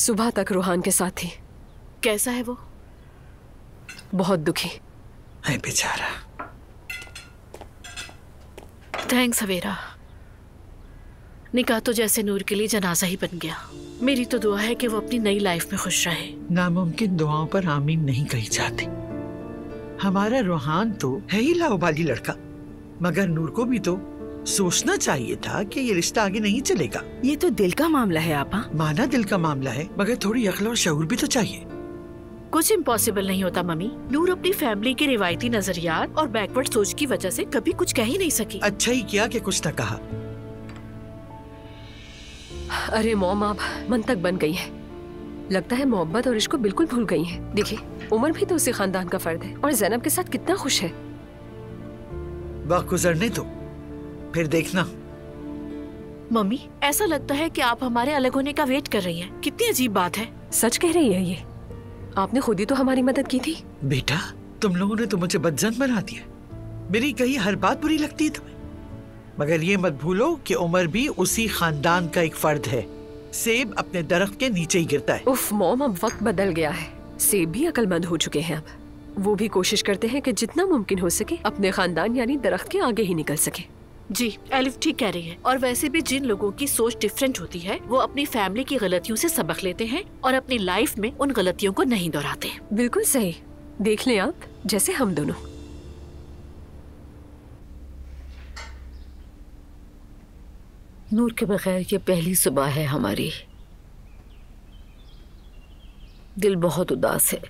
सुबह तक रूहान के साथ थी। कैसा है वो? बहुत दुखी है बेचारा। थैंक्स सवेरा। निकाह तो जैसे नूर के लिए जनाजा ही बन गया। मेरी तो दुआ है कि वो अपनी नई लाइफ में खुश रहे। नामुमकिन दुआओं पर आमीन नहीं कही जाती। हमारा रूहान तो है ही लाओबाली लड़का, मगर नूर को भी तो सोचना चाहिए था कि ये रिश्ता आगे नहीं चलेगा। ये तो दिल का मामला है आपा। माना दिल का मामला है, मगर थोड़ी अक्ल और शऊर भी तो चाहिए। कुछ इम्पॉसिबल नहीं होता मम्मी। नूर अपनी फैमिली के रिवायती नजरियात और बैकवर्ड सोच की वजह से कभी कुछ कह ही नहीं सकी। अच्छा ही किया कि कुछ न कहा। अरे मॉम, आप मंतक बन गई है। लगता है मोहब्बत और इश्क को बिल्कुल भूल गई है। देखिए, उमर भी तो उसी खानदान का फर्द है और ज़ैनब के साथ कितना खुश है। वक्त गुजरने दो, फिर देखना। मम्मी, ऐसा लगता है कि आप हमारे अलग होने का वेट कर रही हैं। कितनी अजीब बात है। सच कह रही है ये। आपने खुद ही तो हमारी मदद की थी। बेटा, तुम लोगों ने तो मुझे बदजन बना दिया। मेरी कही हर बात बुरी लगती है तुम्हें, मगर ये मत भूलो कि उमर भी उसी खानदान का एक फर्द है। सेब अपने दरख्त के नीचे ही गिरता है। उफ मॉम, अब वक्त बदल गया है। सेब भी अक्लमंद हो चुके हैं। अब वो भी कोशिश करते हैं कि जितना मुमकिन हो सके अपने खानदान यानी दरख्त के आगे ही निकल सके। जी, एलिफ ठीक कह रही है। और वैसे भी जिन लोगों की सोच डिफरेंट होती है वो अपनी फैमिली की गलतियों से सबक लेते हैं और अपनी लाइफ में उन गलतियों को नहीं दोहराते। बिल्कुल सही। देख लें आप, जैसे हम दोनों। नूर के बगैर ये पहली सुबह है हमारी। दिल बहुत उदास है,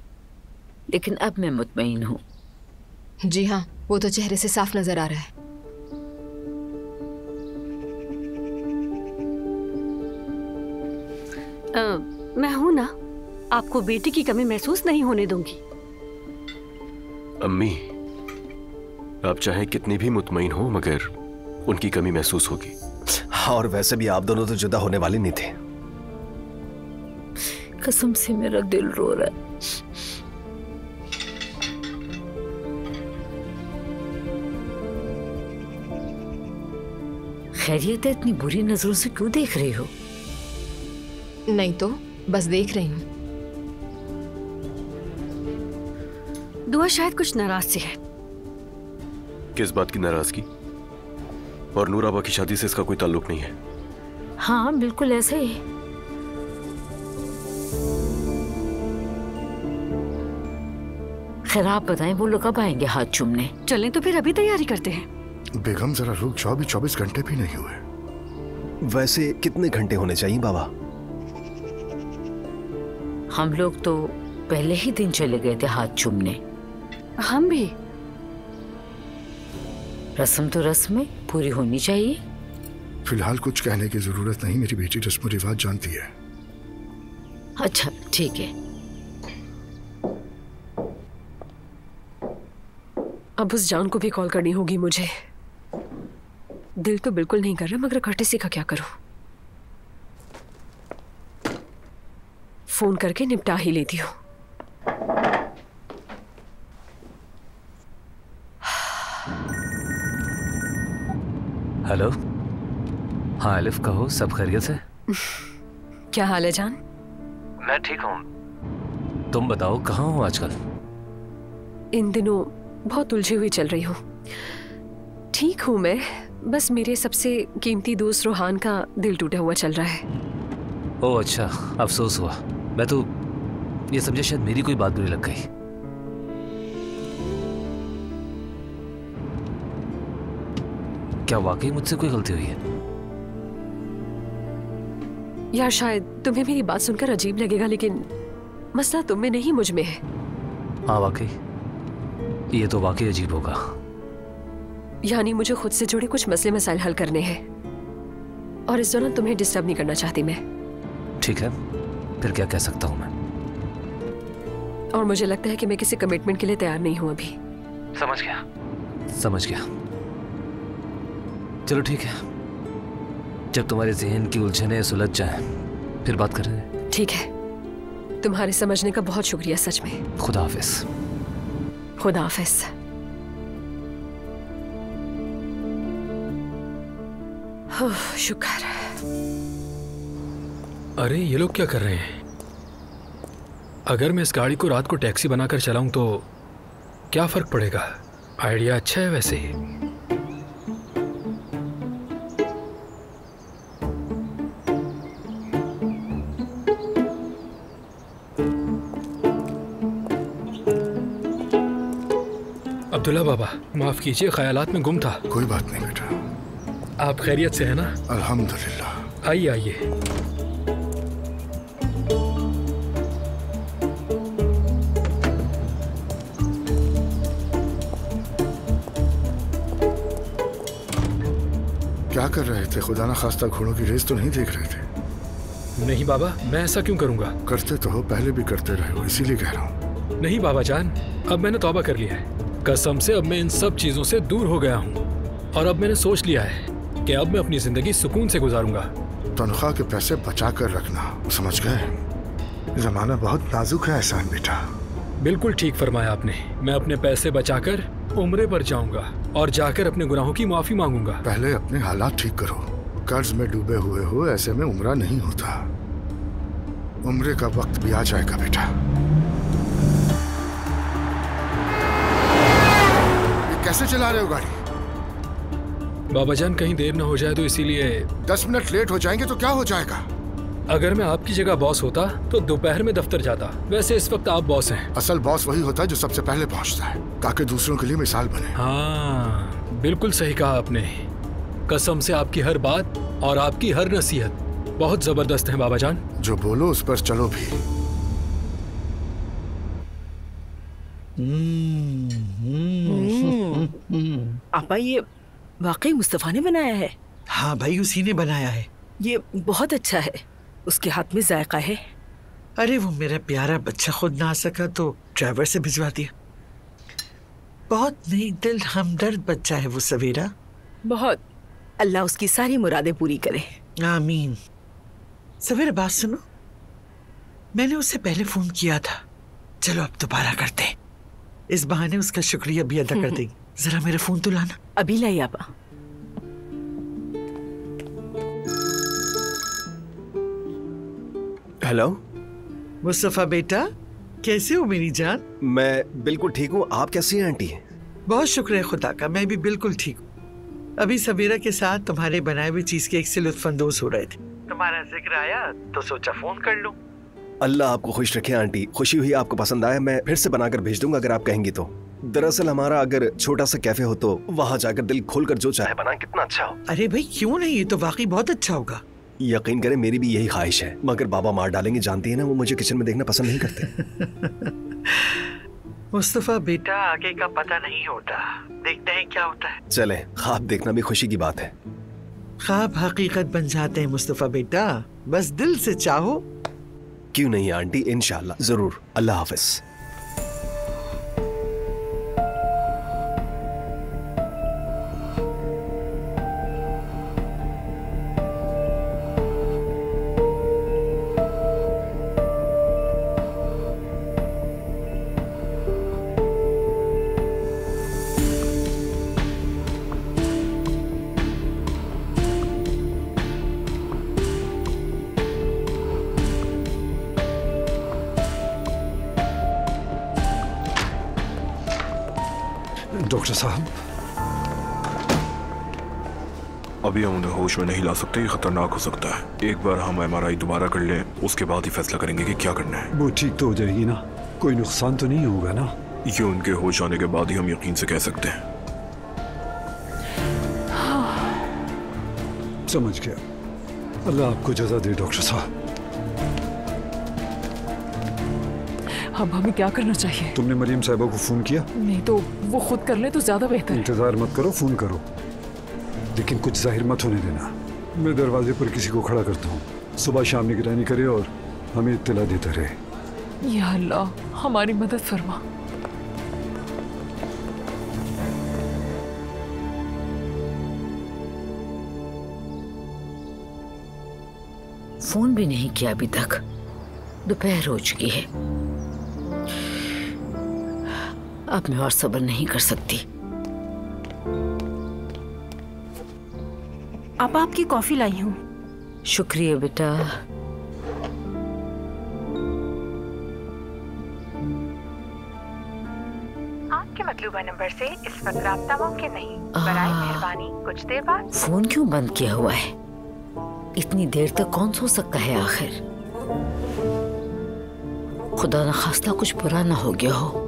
लेकिन अब मैं मुतमईन हूँ। जी हाँ, वो तो चेहरे से साफ नजर आ रहा है। मैं हूं ना, आपको बेटी की कमी महसूस नहीं होने दूंगी। अम्मी, आप चाहे कितनी भी मुतमईन हो, मगर उनकी कमी महसूस होगी। और वैसे भी आप दोनों तो जुदा होने वाले नहीं थे। कसम से मेरा दिल रो रहा है। खैरियत है? इतनी बुरी नजरों से क्यों देख रही हो? नहीं तो बस देख रही हूँ। दुआ शायद कुछ नाराज सी है। किस बात की नाराजगी? और नूराबा की शादी से इसका कोई ताल्लुक नहीं है। हाँ बिल्कुल ऐसे ही। खैर आप बताएं, वो लोग कब आएंगे हाथ चूमने? चलें तो फिर अभी तैयारी करते हैं। बेगम जरा रुक जाओ, अभी 24 घंटे भी नहीं हुए। वैसे कितने घंटे होने चाहिए बाबा? हम लोग तो पहले ही दिन चले गए थे हाथ चूमने। हम भी। रस्म तो रस्म है, पूरी होनी चाहिए। फिलहाल कुछ कहने की जरूरत नहीं, मेरी बेटी रस्म रिवाज जानती है। अच्छा ठीक है। अब उस जान को भी कॉल करनी होगी मुझे। दिल तो बिल्कुल नहीं कर रहा, मगर कर्टेसी का क्या करूं? फोन करके निपटा ही लेती हूँ। हेलो। हाँ एलिफ, कहो, सब खैरियत से? क्या हाल है जान? मैं ठीक हूँ। तुम बताओ, कहाँ हो आजकल? इन दिनों बहुत उलझी हुई चल रही हूँ। ठीक हूँ मैं, बस मेरे सबसे कीमती दोस्त रूहान का दिल टूटा हुआ चल रहा है। ओह अच्छा, अफसोस हुआ। मैं तो ये समझा शायद मेरी कोई बात बुरी लग गई। क्या वाकई मुझसे कोई गलती हुई है? यार शायद तुम्हें मेरी बात सुनकर अजीब लगेगा, लेकिन मसला तुम में नहीं मुझ में है। हाँ वाकई, ये तो वाकई अजीब होगा। यानी मुझे खुद से जुड़े कुछ मसले मसाइल हल करने हैं और इस दौरान तुम्हें डिस्टर्ब नहीं करना चाहती मैं। ठीक है, फिर क्या कह सकता हूँ मैं? और मुझे लगता है कि मैं किसी कमिटमेंट के लिए तैयार नहीं हूँ अभी। समझ गया, समझ गया। चलो ठीक है, जब तुम्हारे ज़हन की उलझनें सुलझ जाएं, फिर बात करेंगे। ठीक है, तुम्हारे समझने का बहुत शुक्रिया सच में। खुदा हाफिज। खुदा हाफिज। शुक्र। अरे ये लोग क्या कर रहे हैं? अगर मैं इस गाड़ी को रात को टैक्सी बनाकर चलाऊं तो क्या फर्क पड़ेगा? आइडिया अच्छा है वैसे ही। अब्दुल्ला बाबा, माफ कीजिए, ख्यालात में गुम था। कोई बात नहीं बेटा। आप खैरियत से है ना? अल्हम्दुलिल्लाह। आइए आइए। क्या कर रहे थे? खुदा ना खास्ता घोड़ों की रेस तो नहीं देख रहे थे? नहीं बाबा, मैं ऐसा क्यों करूंगा? करते तो हो, पहले भी करते रहे हो, इसीलिए कह रहा हूँ। नहीं बाबा जान, अब मैंने तौबा कर लिया है। कसम से अब मैं इन सब चीजों से दूर हो गया हूँ और अब मैंने सोच लिया है कि अब मैं अपनी जिंदगी सुकून से गुजारूंगा। तनख्वाह के पैसे बचा कर रखना, समझ गए? जमाना बहुत नाजुक है एहसान बेटा। बिल्कुल ठीक फरमाया आपने। मैं अपने पैसे बचाकर उम्रे पर जाऊंगा और जाकर अपने गुनाहों की माफी मांगूंगा। पहले अपने हालात ठीक करो। कर्ज में डूबे हुए हो, ऐसे में उम्रा नहीं होता। उम्रे का वक्त भी आ जाएगा बेटा। कैसे चला रहे हो गाड़ी? बाबा जान, कहीं देर न हो जाए तो इसीलिए। 10 मिनट लेट हो जाएंगे तो क्या हो जाएगा? अगर मैं आपकी जगह बॉस होता तो दोपहर में दफ्तर जाता। वैसे इस वक्त आप बॉस हैं। असल बॉस वही होता है जो सबसे पहले पहुंचता है, ताकि दूसरों के लिए मिसाल बने। हाँ, बिल्कुल सही कहा आपने। कसम से आपकी हर बात और आपकी हर नसीहत बहुत जबरदस्त है बाबा जान। जो बोलो उस पर चलो भी। आपा, ये वाकई मुस्तफा ने बनाया है? हाँ भाई, उसी ने बनाया है। ये बहुत अच्छा है। उसके हाथ में जायका है। अरे वो मेरा प्यारा बच्चा खुद ना आ सका तो ड्राइवर से भिजवा दिया। बहुत नेक दिल हमदर्द बच्चा है वो सवेरा। बहुत। अल्लाह उसकी सारी मुरादें पूरी करे। आमीन। सवेरा बात सुनो, मैंने उससे पहले फोन किया था। चलो अब दोबारा करते हैं। इस बहाने उसका शुक्रिया भी अदा कर देंगे। जरा मेरा फोन तो लाना। अभी लाई आपा। हेलो मुस्तफा बेटा, कैसे हो मेरी जान? मैं बिल्कुल ठीक हूँ। आप कैसी हैं आंटी? बहुत शुक्र है खुदा का, मैं भी बिल्कुल ठीक हूँ। अभी सवेरा के साथ तुम्हारे बनाए हुए चीज केक से लुत्फानंदोज हो रहे थे। तुम्हारा जिक्र आया तो सोचा फोन कर लूं। अल्लाह आपको खुश रखे आंटी। खुशी हुई आपको पसंद आया। मैं फिर से बनाकर भेज दूंगा अगर आप कहेंगी तो। दरअसल हमारा अगर छोटा सा कैफे हो तो वहाँ जाकर दिल खोलकर जो चाहे बनाए, कितना अच्छा हो। अरे भाई क्यों नहीं, ये तो वाकई बहुत अच्छा होगा। यकीन करें मेरी भी यही ख्वाहिश है, मगर बाबा मार डालेंगे। जानती है ना, वो मुझे किचन में देखना पसंद नहीं करते। मुस्तफा बेटा, आगे का पता नहीं होता, देखते हैं क्या होता है। चले, ख्वाब देखना भी खुशी की बात है। ख्वाब हकीकत बन जाते हैं मुस्तफा बेटा, बस दिल से चाहो। क्यों नहीं आंटी, इंशाल्लाह जरूर। अल्लाह हाफिज। डॉक्टर साहब, अभी हम उन्हें होश में नहीं ला सकते, ये खतरनाक हो सकता है। एक बार हम MRI दोबारा कर लें, उसके बाद ही फैसला करेंगे कि क्या करना है। वो ठीक तो हो जाएगी ना? कोई नुकसान तो नहीं होगा ना? ये उनके होश आने के बाद ही हम यकीन से कह सकते हैं। समझ गया। अल्लाह आपको जज़ा दे डॉक्टर साहब। अब हमें क्या करना चाहिए? तुमने मरियम साहिबा को फोन किया? नहीं तो वो खुद कर ले तो ज्यादा बेहतर है। इंतजार मत करो, फोन करो, लेकिन कुछ जाहिर मत होने देना। मैं दरवाजे पर किसी को खड़ा करता हूँ, सुबह शाम निगरानी करे और हमें इत्तला देता रहे। या अल्लाह, हमारी मदद फरमा। फोन भी नहीं किया अभी तक, दोपहर हो चुकी है। अब मैं और सब्र नहीं कर सकती। आप आपकी कॉफी लाई हूँ। शुक्रिया बेटा। आपके मतलूबा नंबर से इस वक्त राब्ता मुमकिन नहीं। बराए मेहरबानी कुछ देर बाद। फोन क्यों बंद किया हुआ है? इतनी देर तक कौन सो सकता है आखिर? खुदा न खास्ता कुछ बुरा ना हो गया हो।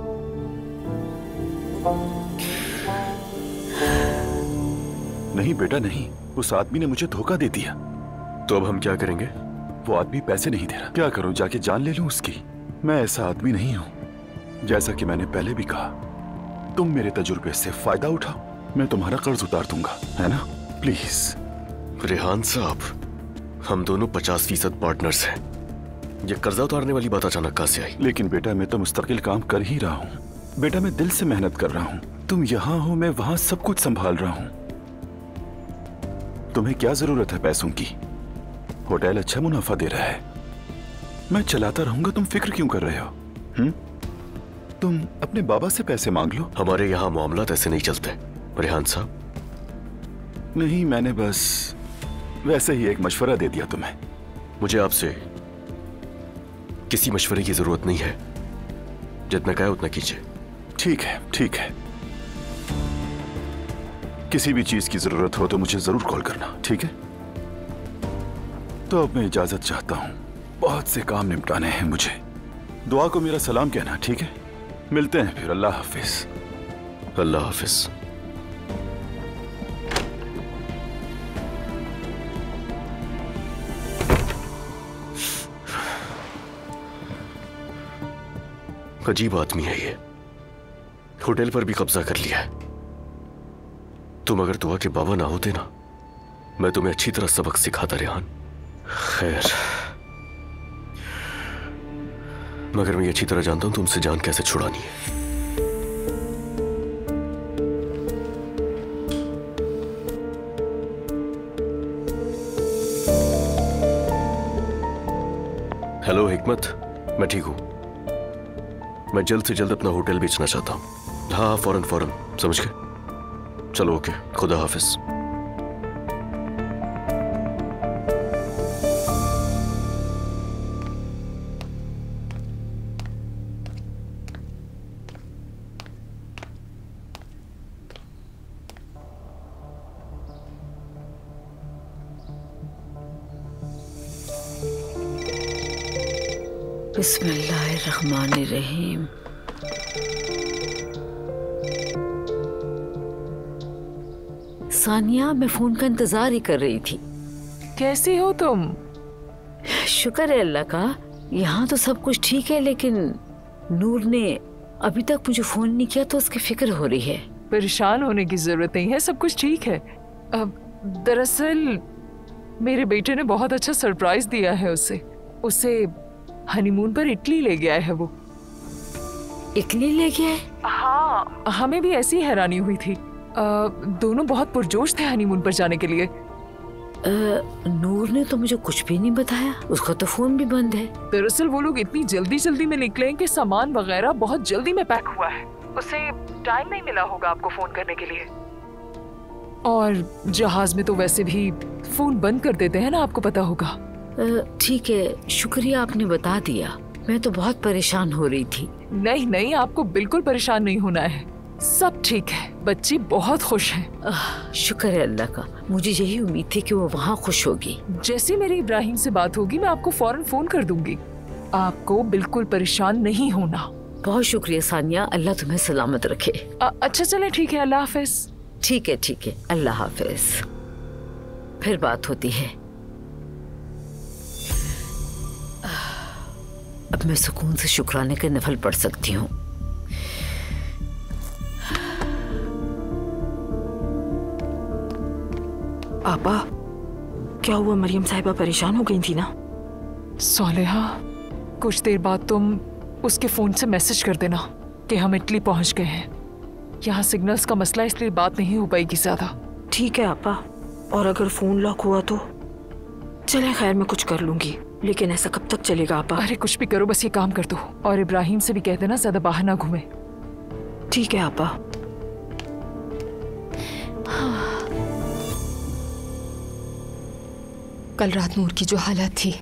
नहीं बेटा नहीं, उस आदमी ने मुझे धोखा दे दिया। तो अब हम क्या करेंगे? वो आदमी पैसे नहीं दे रहा। क्या करूं, जाके जान ले लूं उसकी? मैं ऐसा आदमी नहीं हूं। जैसा कि मैंने पहले भी कहा, तुम मेरे तजुर्बे से फायदा उठाओ, मैं तुम्हारा कर्ज उतार दूंगा, है ना? प्लीज। रेहान साहब, हम दोनों 50% पार्टनर्स हैं। ये कर्जा उतारने वाली बात अचानक कहां से आई? लेकिन बेटा मैं तो मुस्तकिल काम कर ही रहा हूँ। बेटा मैं दिल से मेहनत कर रहा हूँ। तुम यहाँ हो, मैं वहां सब कुछ संभाल रहा हूँ। तुम्हें क्या जरूरत है पैसों की? होटल अच्छा मुनाफा दे रहा है, मैं चलाता रहूंगा। तुम फिक्र क्यों कर रहे हो? तुम अपने बाबा से पैसे मांग लो। हमारे यहाँ मामलात ऐसे नहीं चलते रेहान साहब। नहीं, मैंने बस वैसे ही एक मशवरा दे दिया तुम्हें। मुझे आपसे किसी मशवरे की जरूरत नहीं है। जितना कहे उतना कीजिए। ठीक है, ठीक है। किसी भी चीज की जरूरत हो तो मुझे जरूर कॉल करना, ठीक है? तो अब मैं इजाजत चाहता हूँ, बहुत से काम निपटाने हैं मुझे। दुआ को मेरा सलाम कहना, ठीक है? मिलते हैं फिर। अल्लाह हाफिज। अल्लाह हाफिज। अजीब आदमी है ये, होटल पर भी कब्जा कर लिया है। तुम अगर दुआ के बाबा ना होते ना, मैं तुम्हें अच्छी तरह सबक सिखाता रेहान। खैर, मगर मैं ये अच्छी तरह जानता हूं तुमसे जान कैसे छुड़ानी है। हेलो हिकमत, मैं ठीक हूं। मैं जल्द से जल्द अपना होटल बेचना चाहता हूं। हाँ, फौरन फौरन, समझ गए? चलो ओके, खुदा हाफिज। बिस्मिल्लाहिर्रहमानिर्रहीम। सानिया, मैं फोन का इंतजार ही कर रही थी। कैसी हो तुम? शुक्र है अल्लाह का, यहाँ तो सब कुछ ठीक है, लेकिन नूर ने अभी तक मुझे फोन नहीं किया तो उसकी फिक्र हो रही है। परेशान होने की जरूरत नहीं है, सब कुछ ठीक है। दरअसल मेरे बेटे ने बहुत अच्छा सरप्राइज दिया है उसे हनीमून पर इटली ले गया है वो। इटली ले गया है? हाँ, हमें भी ऐसी हैरानी हुई थी। दोनों बहुत पुरजोश थे हनीमून पर जाने के लिए। नूर ने तो मुझे कुछ भी नहीं बताया, उसका तो फोन भी बंद है। दरअसल वो लोग इतनी जल्दी में निकले कि सामान वगैरह बहुत जल्दी में पैक हुआ है। उसे टाइम नहीं मिला होगा आपको फोन करने के लिए। और जहाज में तो वैसे भी फोन बंद कर देते हैं ना, आपको पता होगा। ठीक है, शुक्रिया आपने बता दिया। मैं तो बहुत परेशान हो रही थी। नहीं, आपको बिल्कुल परेशान नहीं होना है, सब ठीक है। बच्ची बहुत खुश है। शुक्र है अल्लाह का, मुझे यही उम्मीद थी कि वो वहाँ खुश होगी। जैसे मेरी इब्राहिम से बात होगी मैं आपको फौरन फोन कर दूंगी। आपको बिल्कुल परेशान नहीं होना। बहुत शुक्रिया सानिया, अल्लाह तुम्हें सलामत रखे। अच्छा चले, ठीक है, अल्लाह हाफिज। ठीक है, अल्लाह हाफिज। फिर बात होती है। अब मैं सुकून से शुक्राने के नफल पढ़ सकती हूँ। आपा, क्या हुआ? मरियम साहिबा परेशान हो गई थी ना? सोलेहा, कुछ देर बाद तुम उसके फोन से मैसेज कर देना कि हम इटली पहुंच गए हैं। यहाँ सिग्नल्स का मसला, इसलिए बात नहीं हो पाएगी ज्यादा। ठीक है आपा। और अगर फोन लॉक हुआ तो? चले, खैर मैं कुछ कर लूंगी, लेकिन ऐसा कब तक चलेगा आपा? अरे कुछ भी करो, बस ये काम कर दो। और इब्राहिम से भी कह देना ज्यादा बाहर ना घूमे। ठीक है आपा। कल रात नूर की जो हालत थी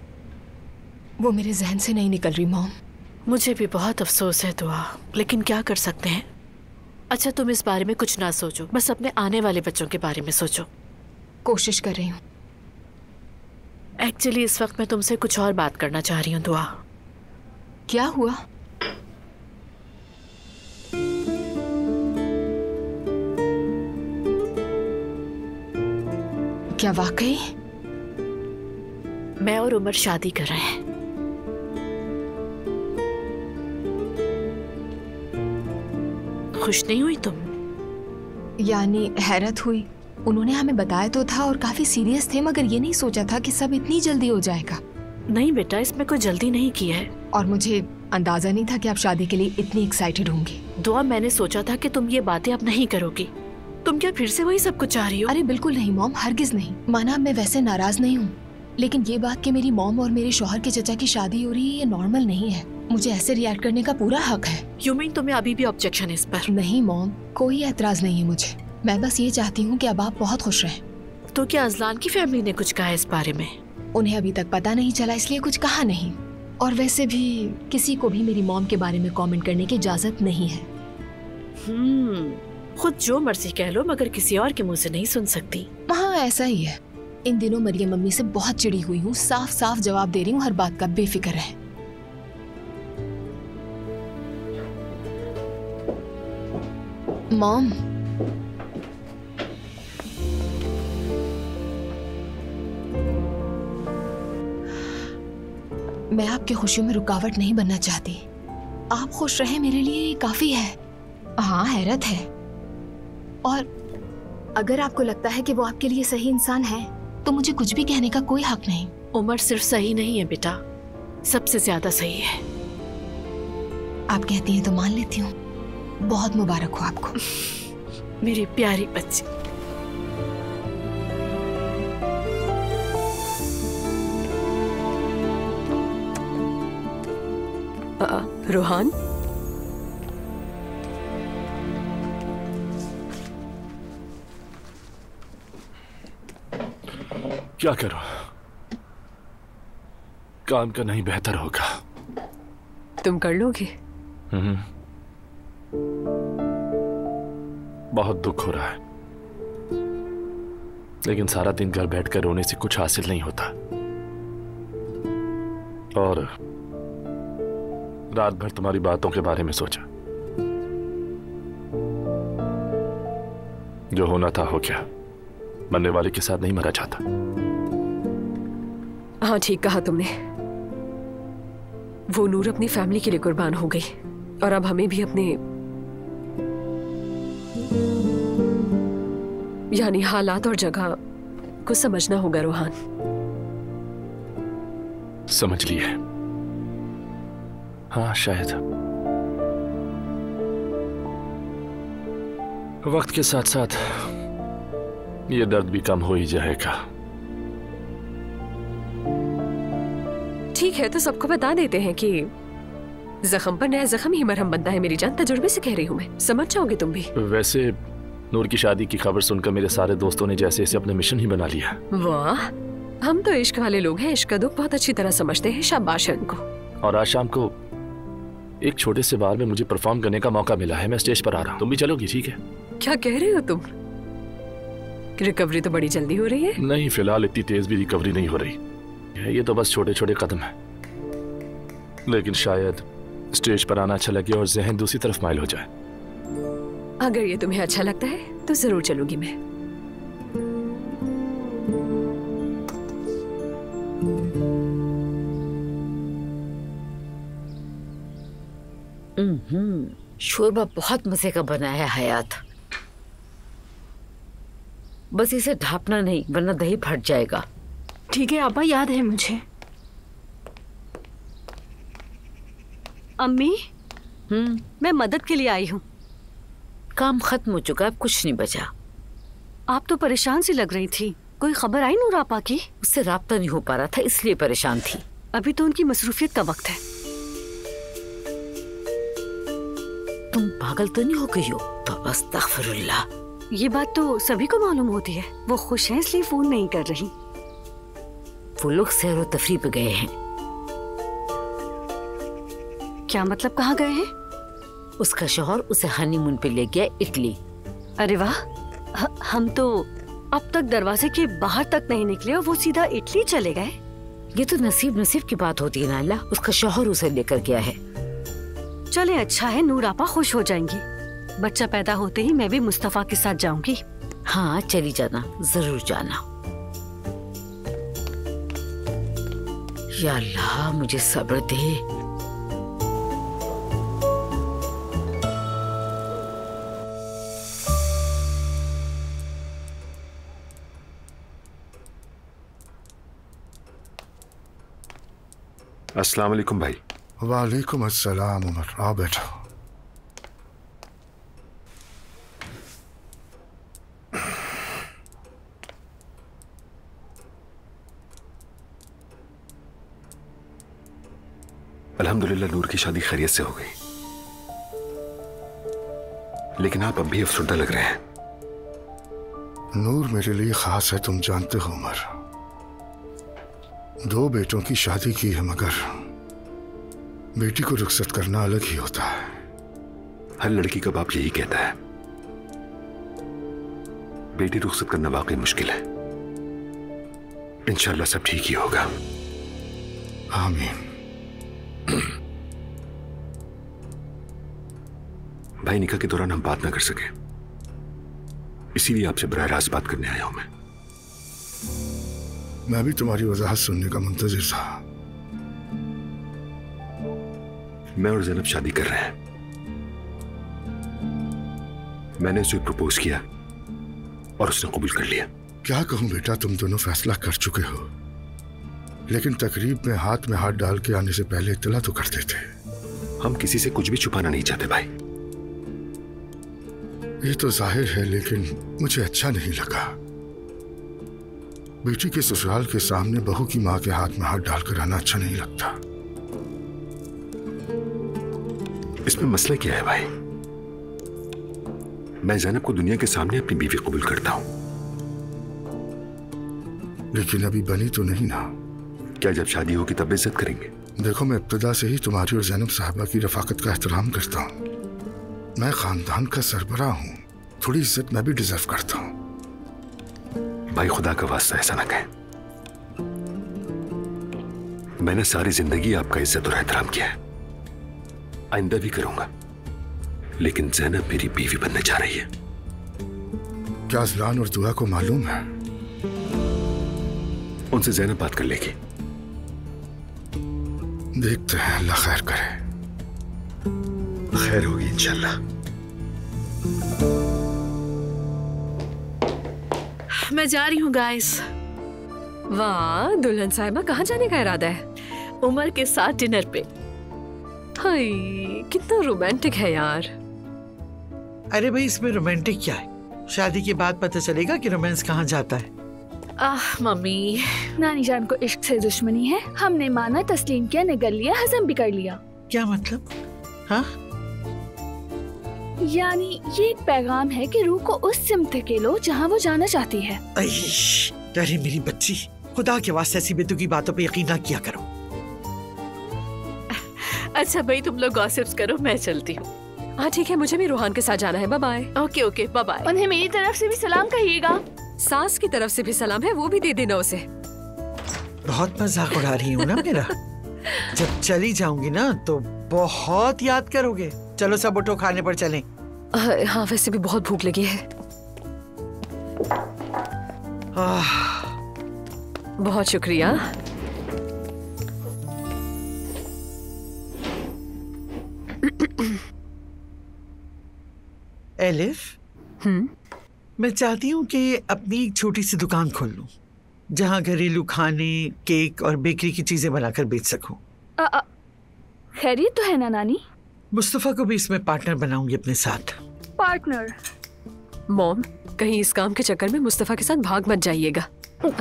वो मेरे जहन से नहीं निकल रही मॉम। मुझे भी बहुत अफसोस है दुआ, लेकिन क्या कर सकते हैं। अच्छा तुम इस बारे में कुछ ना सोचो, बस अपने आने वाले बच्चों के बारे में सोचो। कोशिश कर रही हूँ। एक्चुअली इस वक्त मैं तुमसे कुछ और बात करना चाह रही हूँ दुआ। क्या हुआ? क्या वाकई? मैं और उमर शादी कर रहे हैं। खुश नहीं हुई तुम? यानी हैरत हुई। उन्होंने हमें बताया तो था और काफी सीरियस थे, मगर ये नहीं सोचा था कि सब इतनी जल्दी हो जाएगा। नहीं बेटा, इसमें कोई जल्दी नहीं की है। और मुझे अंदाजा नहीं था कि आप शादी के लिए इतनी एक्साइटेड होंगी। दुआ, मैंने सोचा था कि तुम ये बातें अब नहीं करोगी। तुम क्या फिर से वही सब कुछ चाह रही हो? अरे बिल्कुल नहीं मॉम, हरगिज नहीं। माना मैं वैसे नाराज नहीं हूँ, लेकिन ये बात कि मेरी मॉम और मेरे शौहर के चचा की शादी हो रही है, ये नॉर्मल नहीं है। मुझे ऐसे रिएक्ट करने का पूरा हक है। यू मीन तुम्हें अभी भी ऑब्जेक्शन है इस पर? नहीं मॉम, कोई एतराज नहीं है मुझे। मैं बस ये चाहती हूँ कि अब आप बहुत खुश रहें। तो क्या अजलान की फैमिली ने कुछ कहा इस बारे में? उन्हें अभी तक पता नहीं चला, इसलिए कुछ कहा नहीं। और वैसे भी किसी को भी मेरी मॉम के बारे में कमेंट करने की इजाजत नहीं है। खुद जो मर्जी कह लो, मगर किसी और के मुंह से नहीं सुन सकती। हाँ ऐसा ही है। इन दिनों मरियम मम्मी से बहुत चिड़ी हुई हूँ। साफ साफ जवाब दे रही हूँ हर बात का, बेफिक्र है। मॉम, मैं आपकी खुशियों में रुकावट नहीं बनना चाहती। आप खुश रहें, मेरे लिए ये काफी है। हाँ हैरत है। और अगर आपको लगता है कि वो आपके लिए सही इंसान है तो मुझे कुछ भी कहने का कोई हक नहीं। उमर सिर्फ सही नहीं है बेटा, सबसे ज्यादा सही है। आप कहती हैं तो मान लेती हूँ। बहुत मुबारक हो आपको मेरी प्यारी बच्ची। रोहान, क्या करो? काम करना ही बेहतर होगा। तुम कर लोगे? बहुत दुख हो रहा है, लेकिन सारा दिन घर बैठकर रोने से कुछ हासिल नहीं होता। और रात भर तुम्हारी बातों के बारे में सोचा। जो होना था हो गया। मरने वाले के साथ नहीं मरा जाता। हाँ ठीक कहा तुमने। वो नूर अपनी फैमिली के लिए कुर्बान हो गई और अब हमें भी अपने यानी हालात और जगह को समझना होगा। रोहान, समझ लिए? हाँ शायद। वक्त के साथ साथ ये दर्द भी कम हो ही जाएगा। ठीक है, तो सबको बता देते हैं कि जख्म पर नया जख्म ही मरहम बनता है। मेरी जान, तजुर्बे से कह रही हूँ मैं, समझ जाओगे तुम भी। वैसे नूर की शादी की खबर सुनकर मेरे सारे दोस्तों ने जैसे इसे अपना मिशन ही बना लिया। वाह, हम तो इश्क वाले लोग हैं। इश्क का दुख बहुत अच्छी तरह समझते हैं। शाबाश है उनको। और आज शाम को एक छोटे से बार में मुझे परफॉर्म करने का मौका मिला है। मैं स्टेज पर आ रहा हूँ, तुम भी चलोगी? ठीक है? क्या कह रहे हो तुम? रिकवरी तो बड़ी जल्दी हो रही है। नहीं, फिलहाल इतनी तेज भी रिकवरी नहीं हो रही है। ये तो बस छोटे छोटे कदम है, लेकिन शायद स्टेज पर आना अच्छा लगे और जहन दूसरी तरफ माइल हो जाए। अगर ये तुम्हें अच्छा लगता है तो जरूर चलूंगी मैं। शोरबा बहुत मजे का बना है हयात। बस इसे ढापना नहीं, वरना दही फट जाएगा। ठीक है अब्बा, याद है मुझे। अम्मी, मैं मदद के लिए आई हूँ। काम खत्म हो चुका, अब कुछ नहीं बचा। आप तो परेशान सी लग रही थी। कोई खबर आई नूर आपा की? उससे राब्ता नहीं हो पा रहा था, इसलिए परेशान थी। अभी तो उनकी मसरूफियत का वक्त है। तुम पागल तो नहीं हो गई हो? तो अस्तगफिरुल्लाह। ये बात तो सभी को मालूम होती है। वो खुश हैं इसलिए फोन नहीं कर रही। वो लोग सैर व तफरीह पे गए हैं। क्या मतलब, कहाँ गए हैं? उसका शौहर उसे हनीमून पे ले गया इटली। अरे वाह, हम तो अब तक दरवाजे के बाहर तक नहीं निकले और वो सीधा इटली चले गए। ये तो नसीब की बात होती है नाला, उसका शौहर उसे लेकर गया है। चले अच्छा है, नूर आपा खुश हो जाएंगी। बच्चा पैदा होते ही मैं भी मुस्तफा के साथ जाऊंगी। हाँ चली जाना, जरूर जाना। या अल्लाह मुझे सब्र दे। अस्सलाम वालेकुम भाई। वालेकुम अस्सलाम उमर, आओ बैठो। अल्हम्दुलिल्लाह नूर की शादी खैरियत से हो गई, लेकिन आप अब भी अफसरदा लग रहे हैं। नूर मेरे लिए खास है, तुम जानते हो उमर। 2 बेटों की शादी की है, मगर बेटी को रुखसत करना अलग ही होता है। हर लड़की का बाप यही कहता है, बेटी रुखसत करना वाकई मुश्किल है। इंशाल्लाह सब ठीक ही होगा। आमीन। भाई निकाह के दौरान हम बात ना कर सके, इसीलिए आपसे बराह रास्त बात करने आया हूं मैं भी तुम्हारी वजाहत सुनने का मुंतजिर था। मैं और ज़ैनब शादी कर रहे हैं। मैंने उसे प्रपोज किया और उसने कबूल कर लिया। क्या कहूं बेटा, तुम दोनों फैसला कर चुके हो, लेकिन तकरीब में हाथ डाल के आने से पहले इत्तला तो करते थे। हम किसी से कुछ भी छुपाना नहीं चाहते भाई। ये तो जाहिर है, लेकिन मुझे अच्छा नहीं लगा। बेटी के ससुराल के सामने बहू की माँ के हाथ में हाथ डालकर आना अच्छा नहीं लगता। इसमें मसला क्या है भाई? मैं ज़ैनब को दुनिया के सामने अपनी बीवी कबूल करता हूं, लेकिन अभी बनी तो नहीं ना। क्या जब शादी होगी तब इज्जत करेंगे? देखो, मैं इब्तदा से ही तुम्हारी और ज़ैनब साहिबा की रफाकत का एहतराम करता हूँ। मैं खानदान का सरबराह हूँ, थोड़ी इज्जत मैं भी डिजर्व करता हूँ। भाई खुदा का वास्ता ऐसा ना कहें। मैंने सारी जिंदगी आपका इज्जत और एहतराम किया है, आइंदा भी करूंगा, लेकिन ज़ैनब मेरी बीवी बनने जा रही है। क्या अज़लान और दुआ को मालूम है? उनसे ज़ैनब बात कर लेगी। देखते हैं, अल्लाह खैर करे। खैर होगी इंशाल्लाह। मैं जा रही हूँ गाइस। वाह, दुल्हन साहिबा कहाँ जाने का इरादा है? उमर के साथ डिनर पे। हाय, कितना रोमांटिक है यार। अरे भाई, इसमें रोमांटिक क्या है? शादी के बाद पता चलेगा कि रोमांस कहाँ जाता है। मम्मी, नानी जान को इश्क से दुश्मनी है, हमने माना, तस्लीम किया, निगल लिया, हजम भी कर लिया। क्या मतलब? हाँ, यानी ये एक पैगाम है कि रूह को उस सिमत धकेलो जहाँ वो जाना चाहती है। अरे मेरी बच्ची, खुदा के वास्ते ऐसी बेतुकी बातों पे यकीन ना किया करो। अच्छा भाई, तुम लोग गॉसिप्स करो, मैं चलती हूँ। हाँ ठीक है, मुझे भी रूहान के साथ जाना है। Bye bye. Okay okay, bye bye. उन्हें मेरी तरफ से भी सलाम कहिएगा। सास की तरफ से भी सलाम है, वो भी दे देना उसे। बहुत मजाक उड़ा रही हूँ ना मेरा। जब चली जाऊंगी ना तो बहुत याद करोगे। चलो सब उठो, खाने पर चलें। हाँ, वैसे भी बहुत भूख लगी है। बहुत शुक्रिया। एलिफ, मैं चाहती हूँ कि अपनी एक छोटी सी दुकान खोल लूँ, जहाँ घरेलू खाने, केक और बेकरी की चीजें बनाकर बेच सकूँ। खैरियत तो है ना नानी? मुस्तफा को भी इसमें पार्टनर बनाऊंगी अपने साथ। पार्टनर? मॉम, कहीं इस काम के चक्कर में मुस्तफा के साथ भाग मत जाइएगा।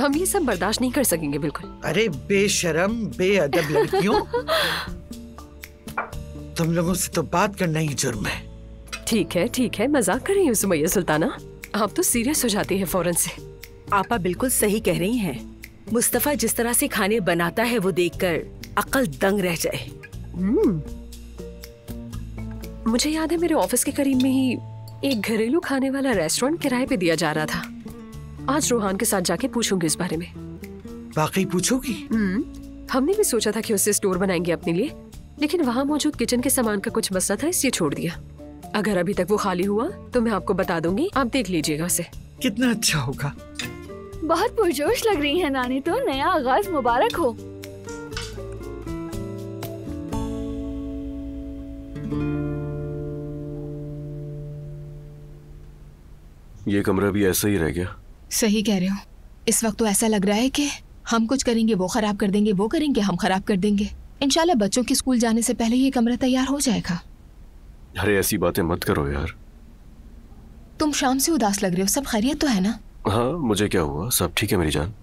हम ये सब बर्दाश्त नहीं कर सकेंगे बिल्कुल। अरे बेशरम, बेअदब लड़कियों, तुम लोगों से तो बात करना ही जुर्म है। ठीक है, मजाक कर रही हूँ सुमैया सुल्ताना। आप तो सीरियस हो जाती है फौरन से। आपा बिल्कुल सही कह रही हैं। मुस्तफा जिस तरह से खाने बनाता है वो देखकर अक्ल दंग रह जाए। मुझे याद है मेरे ऑफिस के करीब में ही एक घरेलू खाने वाला रेस्टोरेंट किराए पे दिया जा रहा था। आज रोहान के साथ जाके पूछूंगी इस बारे में। वाकई पूछोगी? हमने भी सोचा था कि उससे स्टोर बनाएंगे अपने लिए, लेकिन वहाँ मौजूद किचन के सामान का कुछ मसला था, इसलिए छोड़ दिया। अगर अभी तक वो खाली हुआ तो मैं आपको बता दूंगी, आप देख लीजिएगा उसे। कितना अच्छा होगा। बहुत पुरजोश लग रही है नानी, तो नया आगाज मुबारक हो। ये कमरा भी ऐसा ही रह गया। सही कह रहे हो। इस वक्त तो ऐसा लग रहा है कि हम कुछ करेंगे वो खराब कर देंगे, वो करेंगे हम खराब कर देंगे। इंशाल्लाह बच्चों के स्कूल जाने से पहले ये कमरा तैयार हो जाएगा। अरे ऐसी बातें मत करो यार। तुम शाम से उदास लग रहे हो, सब खैरियत तो है ना? हाँ, मुझे क्या हुआ, सब ठीक है मेरी जान।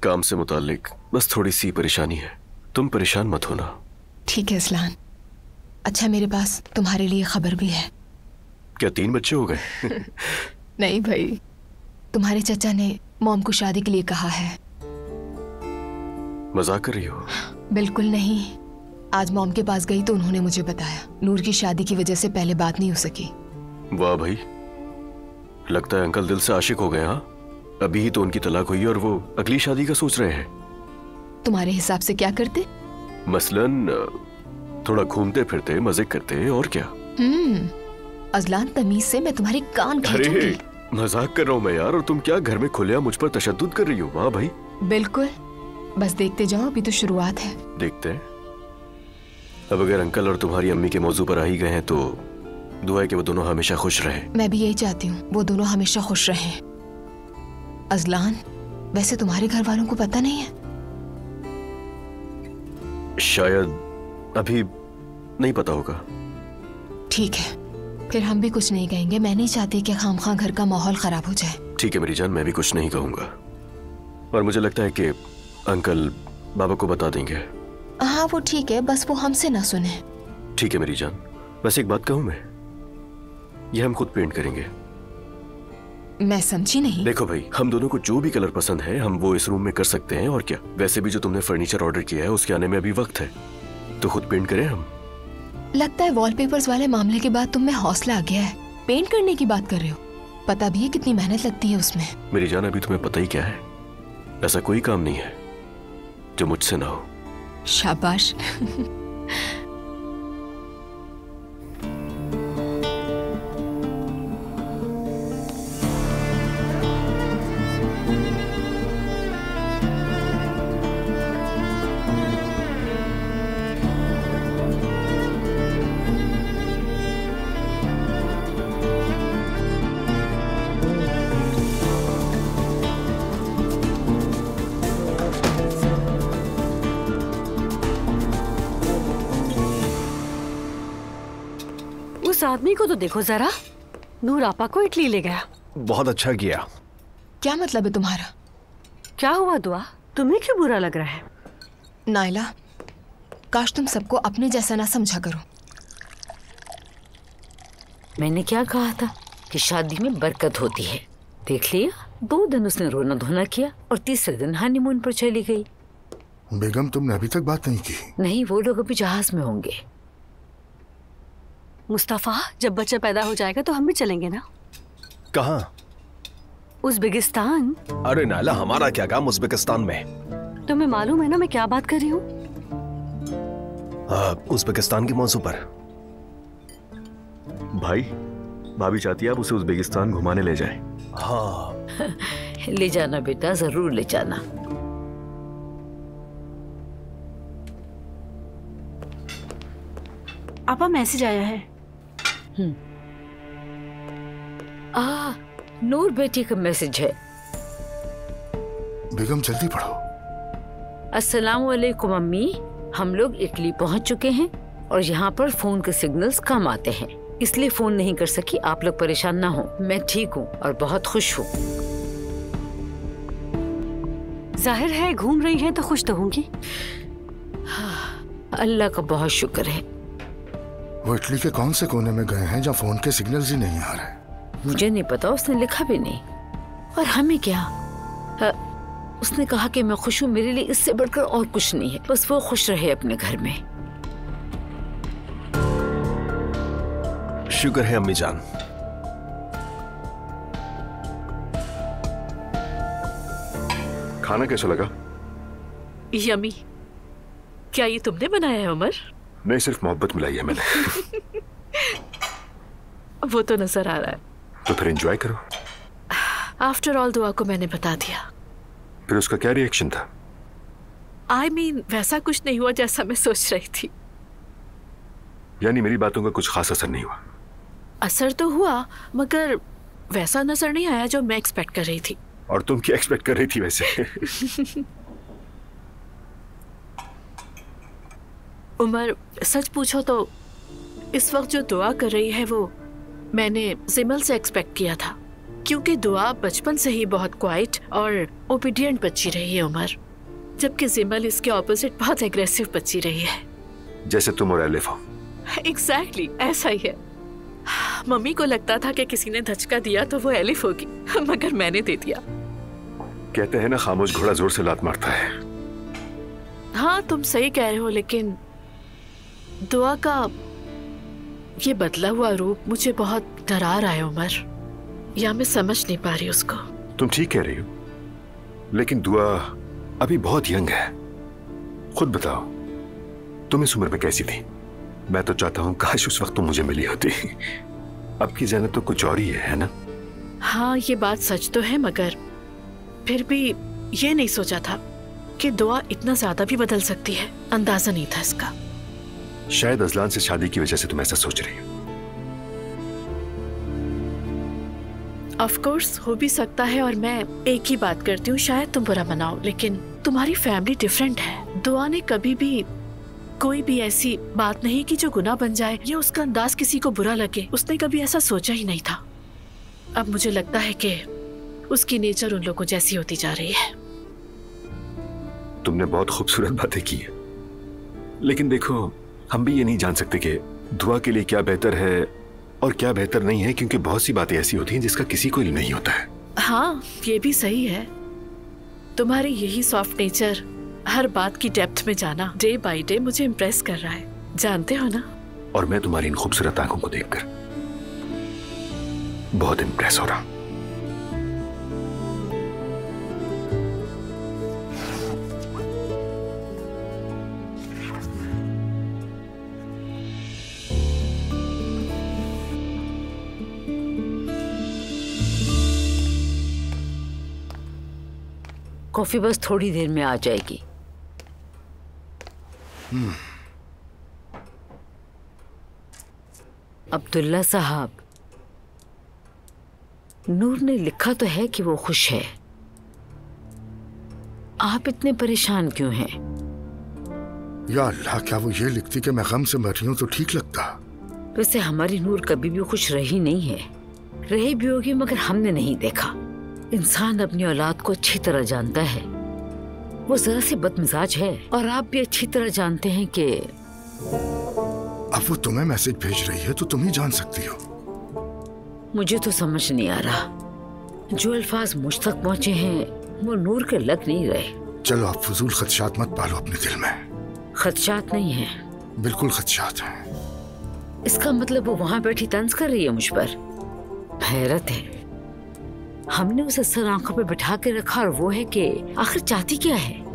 काम से मुतालिक बस थोड़ी सी परेशानी है, तुम परेशान मत होना। ठीक है असलान। अच्छा, मेरे पास तुम्हारे लिए खबर भी है। क्या 3 बच्चे हो गए? नहीं भाई, तुम्हारे चाचा ने मॉम को शादी के लिए कहा है। मजाक कर रही हो? बिल्कुल नहीं। आज मॉम के पास गई तो उन्होंने मुझे बताया नूर की शादी की वजह से पहले बात नहीं हो सकी। वाह भाई, लगता है अंकल दिल से आशिक हो गए। हाँ, अभी ही तो उनकी तलाक हुई और वो अगली शादी का सोच रहे हैं। तुम्हारे हिसाब से क्या करते? मसलन थोड़ा घूमते फिरते, मजे करते, और क्या। अजलान, तमीज से मैं तुम्हारे कान खींचूंगी। अरे मजाक कर रहा हूँ मैं यार, और तुम क्या घर में खुलेआम मुझ पर तशद्दुद कर रही हो? वाह भाई। बिल्कुल, बस देखते जाओ, अभी तो शुरुआत है। देखते हैं। अब अगर अंकल और तुम्हारी अम्मी के मौजू पर आ ही गए हैं तो दुआ है कि वो दोनों हमेशा खुश रहे। मैं भी यही चाहती हूँ, वो दोनों हमेशा खुश रहें। अजलान, वैसे तुम्हारे घर वालों को पता नहीं है? शायद अभी नहीं पता होगा। ठीक है, फिर हम भी कुछ नहीं कहेंगे। मैं नहीं चाहती कि खामखा घर का माहौल खराब हो जाए। ठीक है मेरी जान, मैं भी कुछ नहीं कहूंगा। और मुझे लगता है कि अंकल बाबा को बता देंगे। हाँ वो ठीक है, बस वो हमसे ना सुने। ठीक है मेरी जान। बस एक बात कहूं मैं, ये हम खुद पेंट करेंगे। मैं समझी नहीं। देखो भाई, हम दोनों को जो भी कलर पसंद है हम वो इस रूम में कर सकते हैं, और क्या। वैसे भी जो तुमने फर्नीचर ऑर्डर किया है उसके आने में अभी वक्त है, तो खुद पेंट करें हम। लगता है वॉलपेपर्स वाले मामले के बाद तुम में हौसला आ गया है। पेंट करने की बात कर रहे हो, पता भी है कितनी मेहनत लगती है उसमें। मेरी जान, अभी तुम्हें पता ही क्या है, ऐसा कोई काम नहीं है जो मुझसे ना हो। शाबाश। उस आदमी को तो देखो जरा, नूर आपा को इटली ले गया। बहुत अच्छा किया। क्या मतलब है तुम्हारा? क्या हुआ दुआ, तुम्हें क्यों बुरा लग रहा है? नाइला, काश तुम सबको अपने जैसा ना समझा करो। मैंने क्या कहा था कि शादी में बरकत होती है। देख लिया, 2 दिन उसने रोना धोना किया और तीसरे दिन हनीमून पर चली गई। बेगम, तुमने अभी तक बात नहीं की? नहीं, वो लोग अभी जहाज में होंगे। मुस्तफा, जब बच्चा पैदा हो जाएगा तो हम भी चलेंगे ना। कहाँ? उज़्बेकिस्तान। अरे नाला, हमारा क्या काम उज़्बेकिस्तान में? तुम्हें मालूम है ना मैं क्या बात कर रही हूँ? उज़्बेकिस्तान के मौजू पर। भाई, भाभी चाहती है आप उसे उज़्बेकिस्तान घुमाने ले जाएं। हाँ। ले जाना बेटा, जरूर ले जाना। आपा, मैसेज आया है। नूर बेटी का मैसेज है। बेगम जल्दी पढ़ो। अस्सलाम वालेकुम अम्मी, हम लोग इटली पहुंच चुके हैं और यहाँ पर फोन के सिग्नल्स कम आते हैं, इसलिए फोन नहीं कर सकी। आप लोग परेशान ना हो, मैं ठीक हूँ और बहुत खुश हूँ। जाहिर है घूम रही है तो खुश तो होंगी। अल्लाह का बहुत शुक्र है। वो इटली के कौन से कोने में गए हैं जहाँ फोन के सिग्नल्स ही नहीं आ रहे? मुझे नहीं पता, उसने लिखा भी नहीं। और हमें क्या, उसने कहा कि मैं खुश हूँ, मेरे लिए इससे बढ़कर और कुछ नहीं है, बस वो खुश रहे अपने घर में। शुक्र है अम्मी जान। खाना कैसा लगा? यमी। क्या ये तुमने बनाया है उमर? नहीं, सिर्फ मोहब्बत मिलाई है मैंने। वो तो नजर आ रहा है। तो फिर एंजॉय करो। आफ्टर ऑल दुआ को मैंने बता दिया। फिर उसका क्या रिएक्शन था? I mean, वैसा कुछ नहीं हुआ जैसा मैं सोच रही थी। यानी मेरी बातों का कुछ खास असर नहीं हुआ? असर तो हुआ, मगर वैसा नजर नहीं आया जो मैं एक्सपेक्ट कर रही थी। और तुम क्या एक्सपेक्ट कर रही थी वैसे? उमर, सच पूछो तो इस वक्त जो दुआ कर रही है वो मैंने जिमल से एक्सपेक्ट किया था, क्योंकि दुआ बचपन से ही बहुत क्वाइट और ओबीडियंट बच्ची रही है उमर, जबकि जिमल इसके ऑपोजिट बहुत एग्रेसिव बच्ची रही है। जैसे तुम और एलिफ हो। एग्जैक्टली ऐसा ही है। मम्मी को लगता था कि किसी ने धचका दिया तो वो एलिफ होगी, मगर मैंने दे दिया। कहते हैं ना, खामोश घोड़ा जोर से लात मारता है। हाँ, तुम सही कह रहे हो, लेकिन दुआ का ये बदला हुआ रूप मुझे बहुत डरा रहा है उमर, या मैं समझ नहीं पा रही उसको। तुम ठीक कह रही हो, लेकिन दुआ अभी बहुत यंग है। खुद बताओ, तुम इस उम्र में कैसी थी? मैं तो चाहता हूँ काश उस वक्त तुम मुझे मिली होती। अब की ज़ैनब तो कुछ और ही है ना? हाँ, ये बात सच तो है, मगर फिर भी ये नहीं सोचा था कि दुआ इतना ज्यादा भी बदल सकती है। अंदाजा नहीं था इसका। शायद अजलान से शादी की वजह से तुम ऐसा सोच रही हो। ऑफ कोर्स हो भी सकता है, और मैं एक ही बात करती हूँ, शायद तुम बुरा मनाओ, लेकिन तुम्हारी फैमिली डिफरेंट है। दुआ ने कभी भी कोई भी ऐसी बात नहीं की जो गुनाह बन जाए या उसका अंदाज किसी को बुरा लगे। उसने कभी ऐसा सोचा ही नहीं था। अब मुझे लगता है कि उसकी नेचर उन लोगों जैसी होती जा रही है। तुमने बहुत खूबसूरत बातें की है, लेकिन देखो, हम भी ये नहीं जान सकते कि दुआ के लिए क्या बेहतर है और क्या बेहतर नहीं है, क्योंकि बहुत सी बातें ऐसी होती हैं जिसका किसी को इल्म नहीं होता है। हाँ, ये भी सही है। तुम्हारी यही सॉफ्ट नेचर, हर बात की डेप्थ में जाना, डे बाय डे मुझे इम्प्रेस कर रहा है, जानते हो ना? और मैं तुम्हारी इन खूबसूरत आंखों को देखकर बहुत इम्प्रेस हो रहा। कॉफी बस थोड़ी देर में आ जाएगी। अब्दुल्ला साहब, नूर ने लिखा तो है कि वो खुश है। आप इतने परेशान क्यों हैं? या अल्लाह, क्या वो ये लिखती कि मैं गम से मर रही हूं तो ठीक लगता? वैसे हमारी नूर कभी भी खुश रही नहीं है। रही भी होगी, मगर हमने नहीं देखा। इंसान अपनी औलाद को अच्छी तरह जानता है। वो जरा सी बदमिजाज है, और आप भी अच्छी तरह जानते हैं कि अब वो तुम्हें मैसेज भेज रही है तो तुम ही जान सकती हो। मुझे तो समझ नहीं आ रहा, जो अल्फाज मुझ तक पहुंचे हैं वो नूर के लग नहीं रहे। चलो, आप फजूल खदशात मत पालो अपने दिल में। खदशात नहीं है, बिल्कुल खदशात हैं। इसका मतलब वो वहां बैठी तंज कर रही है मुझ पर। हैरत है, हमने उसे सर आंखों पे बिठा के रखा, और वो है कि आखिर चाहती क्या है?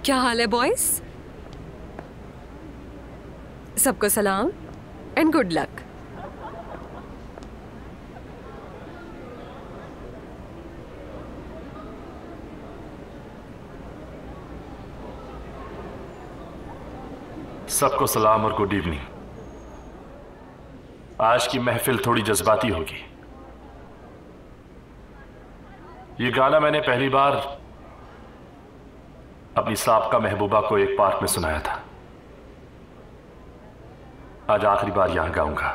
क्या हाल है बॉयज? सबको सलाम एंड गुड लक। सबको सलाम और गुड इवनिंग। आज की महफिल थोड़ी जज्बाती होगी। ये गाना मैंने पहली बार अपनी साबका महबूबा को एक पार्क में सुनाया था। आज आखिरी बार यहां गाऊंगा।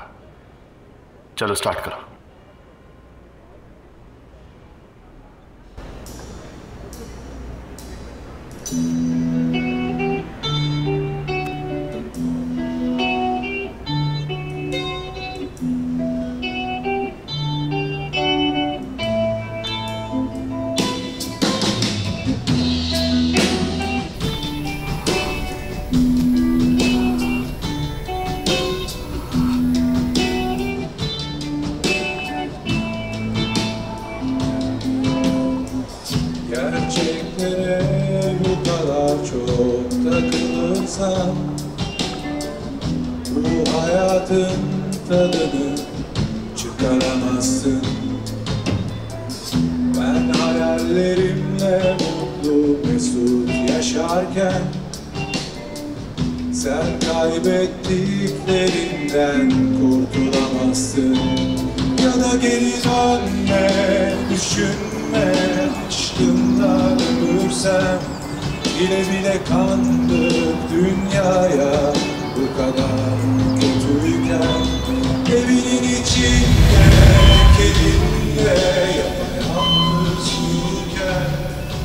चलो स्टार्ट करो। Gerçeklere bu kadar çok takılırsan bu hayatın tadını çıkaramazsın. Ben hayallerimle mutlu mesut yaşarken sen kaybettiklerinden kurtulamazsın. Ya da geri dönme, düşünme, aşkından ölürsem bile bile kandık dünyaya bu kadar kötüyken. Evinin içinde kedinle yapayalnız yürürken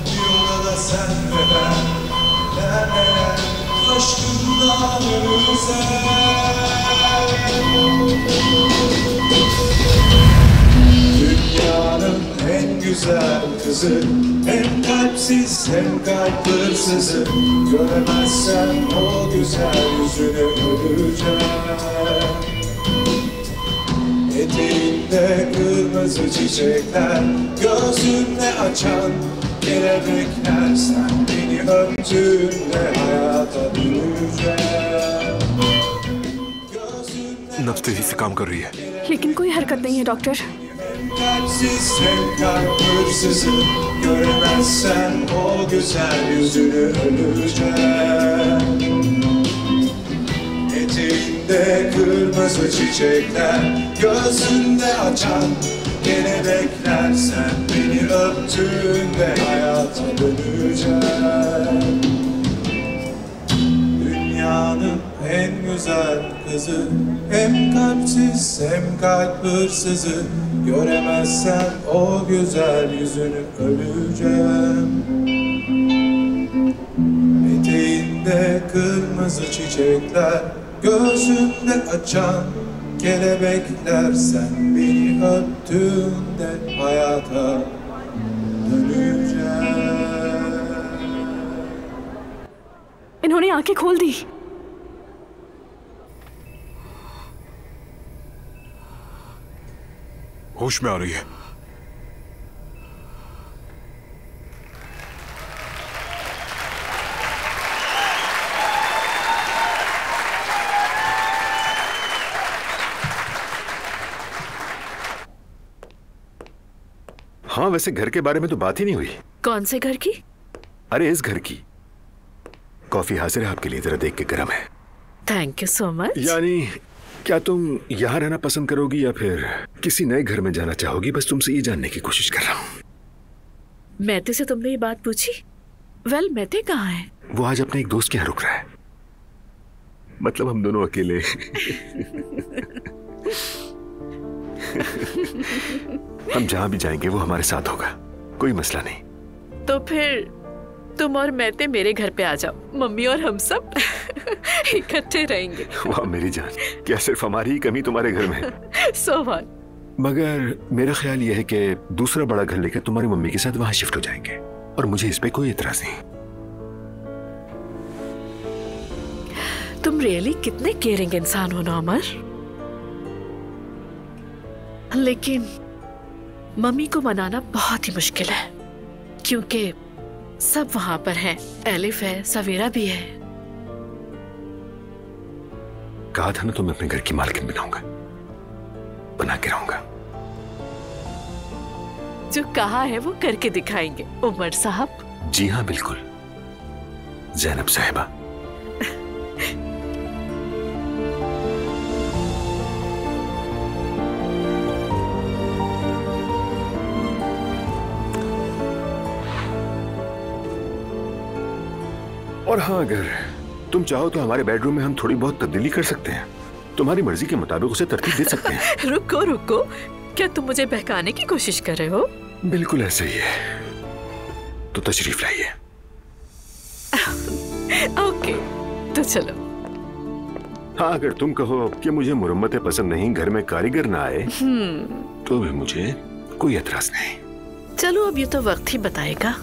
bir odada sen ve ben neler aşkından Dünyanın en güzel kızı, hem kalpsiz hem kalp hırsızı. Göremezsem o güzel yüzünü öleceğim. Eteğinde kırmızı çiçekler, gözünde açan kelebekler. Sen beni öptüğünde hayata döneceğim. नब्ज तेजी से काम कर रही है। लेकिन कोई हरकत नहीं है doctor. Kalpsiz hem kalp hırsızı. Göremezsen o güzel yüzünü öleceğim. Eteğinde kırmızı çiçekler, gözünde açan kelebekler. Sen beni öptüğünde hayata döneceğim. Dünyanın en güzel kızı, hem kalpsiz hem kalp hırsızı. Göremezsen o güzel yüzünü öleceğim. Eteğinde kırmızı çiçekler, gözünde açan kelebekler. Sen beni öptüğünde hayata döneceğim. इन्होंने आंखें खोल दी। होश में आ रही है। हाँ, वैसे घर के बारे में तो बात ही नहीं हुई। कौन से घर की? अरे इस घर की। कॉफी हाजिर है आपके लिए, जरा देख के गर्म है। Thank you so much. यानी क्या तुम यहाँ रहना पसंद करोगी या फिर किसी नए घर में जाना चाहोगी? बस तुमसे ये जानने की कोशिश कर रहा हूँ। मैते से तुमने ये बात पूछी? वेल, मैते कहाँ है? वो आज अपने एक दोस्त के यहाँ रुक रहा है। मतलब हम दोनों अकेले। हम जहाँ भी जाएंगे वो हमारे साथ होगा, कोई मसला नहीं। तो फिर तुम और मैते मेरे घर पे आ जाओ, मम्मी और हम सब इकट्ठे रहेंगे। वाह मेरी जान, क्या सिर्फ हमारी ही कमी तुम्हारे घर में है? So what? मगर मेरा ख्याल यह है कि दूसरा बड़ा घर लेकर तुम्हारी मम्मी के साथ वहां शिफ्ट हो जाएंगे, और मुझे इस पे कोई एतराज नहीं। तुम रियली कितने केयरिंग इंसान हो ना अमर। लेकिन मम्मी को मनाना बहुत ही मुश्किल है, क्योंकि सब वहां पर है। एलिफ है, सवेरा भी है। कहा था ना तो मैं अपने घर की मालकिन बनाऊंगा, बना के रहूंगा। जो कहा है वो करके दिखाएंगे उमर साहब। जी हाँ बिल्कुल जैनब साहिबा। और हाँ, अगर तुम चाहो तो हमारे बेडरूम में हम थोड़ी बहुत तब्दीली कर सकते हैं। तुम्हारी मर्जी के मुताबिक उसे तरतीब दे सकते हैं। रुको रुको, क्या तुम मुझे बहकाने की कोशिश कर रहे हो? बिल्कुल ऐसे ही है, तो तशरीफ लाइए। ओके, तो चलो। हाँ, अगर तुम कहो कि मुझे मुरम्मतें पसंद नहीं, घर में कारीगर ना आए, तो भी मुझे कोई एतराज नहीं। चलो, अब ये तो वक्त ही बताएगा।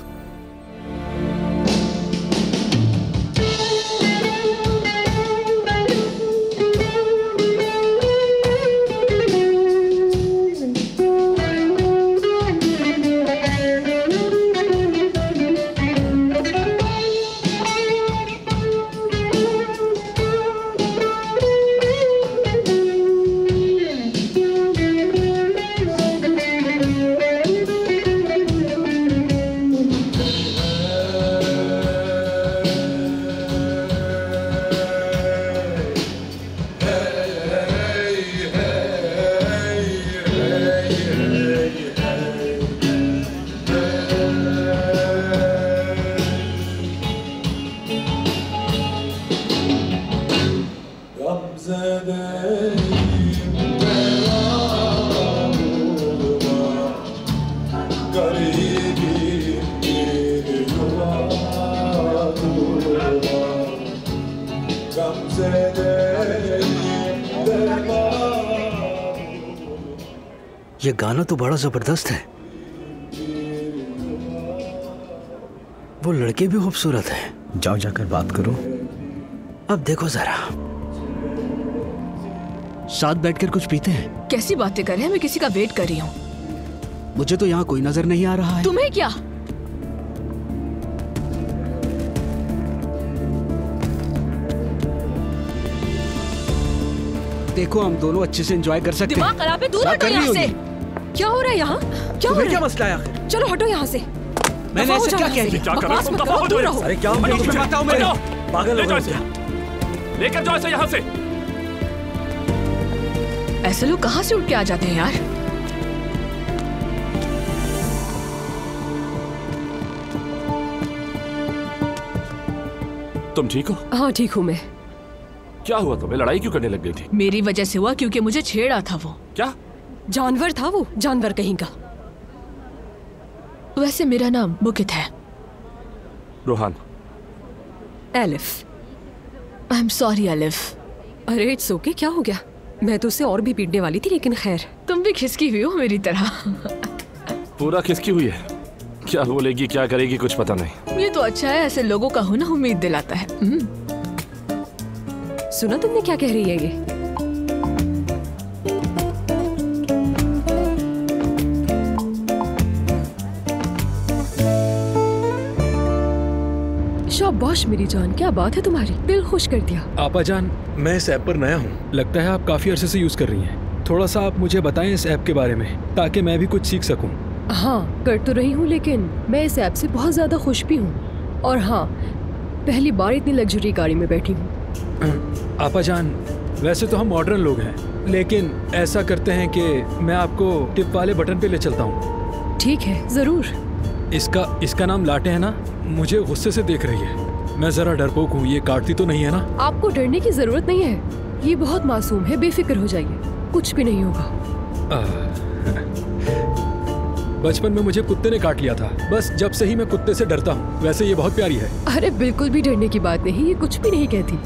ये गाना तो बड़ा जबरदस्त है। वो लड़के भी खूबसूरत हैं। जाओ जाकर बात करो। अब देखो जरा, साथ बैठकर कुछ पीते हैं। कैसी बातें कर रहे हैं? मैं किसी का वेट कर रही हूँ। मुझे तो यहाँ कोई नजर नहीं आ रहा है। तुम्हें क्या? देखो हम दोनों अच्छे से एंजॉय कर सकते हैं। दिमाग खराब है, दूर हटो यहाँ से। क्या हो रहा है यहाँ? क्या हो रहा है? क्या मसला है आखिर? चलो हटो यहाँ से। मैंने ऐसा क्या कह दिया? बकवास मत करो, दूर रहो। अरे क्या हो मैं पागल हो गया। लेकर जाओ इसे यहाँ से। ऐसे लोग कहाँ से उठ के आ जाते हैं यार? तुम ठीक हो? हाँ ठीक हूँ मैं। क्या हुआ तुम्हें? लड़ाई क्यों करने लग गई थी? मेरी वजह से हुआ, क्योंकि मुझे छेड़ा था वो। क्या? जानवर था वो, जानवर कहीं का। वैसे मेरा नाम बुकित है। Rohan. Elif. I am sorry elif. अरे इट्स ओके, क्या हो गया? मैं तो उसे और भी पीटने वाली थी, लेकिन खैर। तुम भी खिसकी हुई हो मेरी तरह। पूरा खिसकी हुई है। क्या बोलेगी क्या करेगी कुछ पता नहीं। ये तो अच्छा है, ऐसे लोगों का होना उम्मीद दिलाता है। सुना तुमने क्या कह रही है ये? शाबाश मेरी जान, क्या बात है तुम्हारी, दिल खुश कर दिया। आपा जान, मैं इस ऐप पर नया हूँ। लगता है आप काफी अरसे से यूज कर रही हैं। थोड़ा सा आप मुझे बताएं इस ऐप के बारे में, ताकि मैं भी कुछ सीख सकूं। हाँ कर तो रही हूँ, लेकिन मैं इस ऐप से बहुत ज्यादा खुश भी हूँ। और हाँ, पहली बार इतनी लग्जरी गाड़ी में बैठी हूँ। आपा जान, वैसे तो हम मॉडर्न लोग हैं, लेकिन ऐसा करते हैं कि मैं आपको टिप वाले बटन पे ले चलता हूँ। ठीक है, जरूर। इसका नाम लाटे है ना? मुझे गुस्से से देख रही है। मैं जरा डरपोक हूँ, ये काटती तो नहीं है ना? आपको डरने की जरूरत नहीं है, ये बहुत मासूम है, बेफिक्र हो जाइए, कुछ भी नहीं होगा। बचपन में मुझे कुत्ते ने काट लिया था, बस जब से ही मैं कुत्ते से डरता हूँ। वैसे ये बहुत प्यारी है। अरे बिल्कुल भी डरने की बात नहीं, ये कुछ भी नहीं कहती।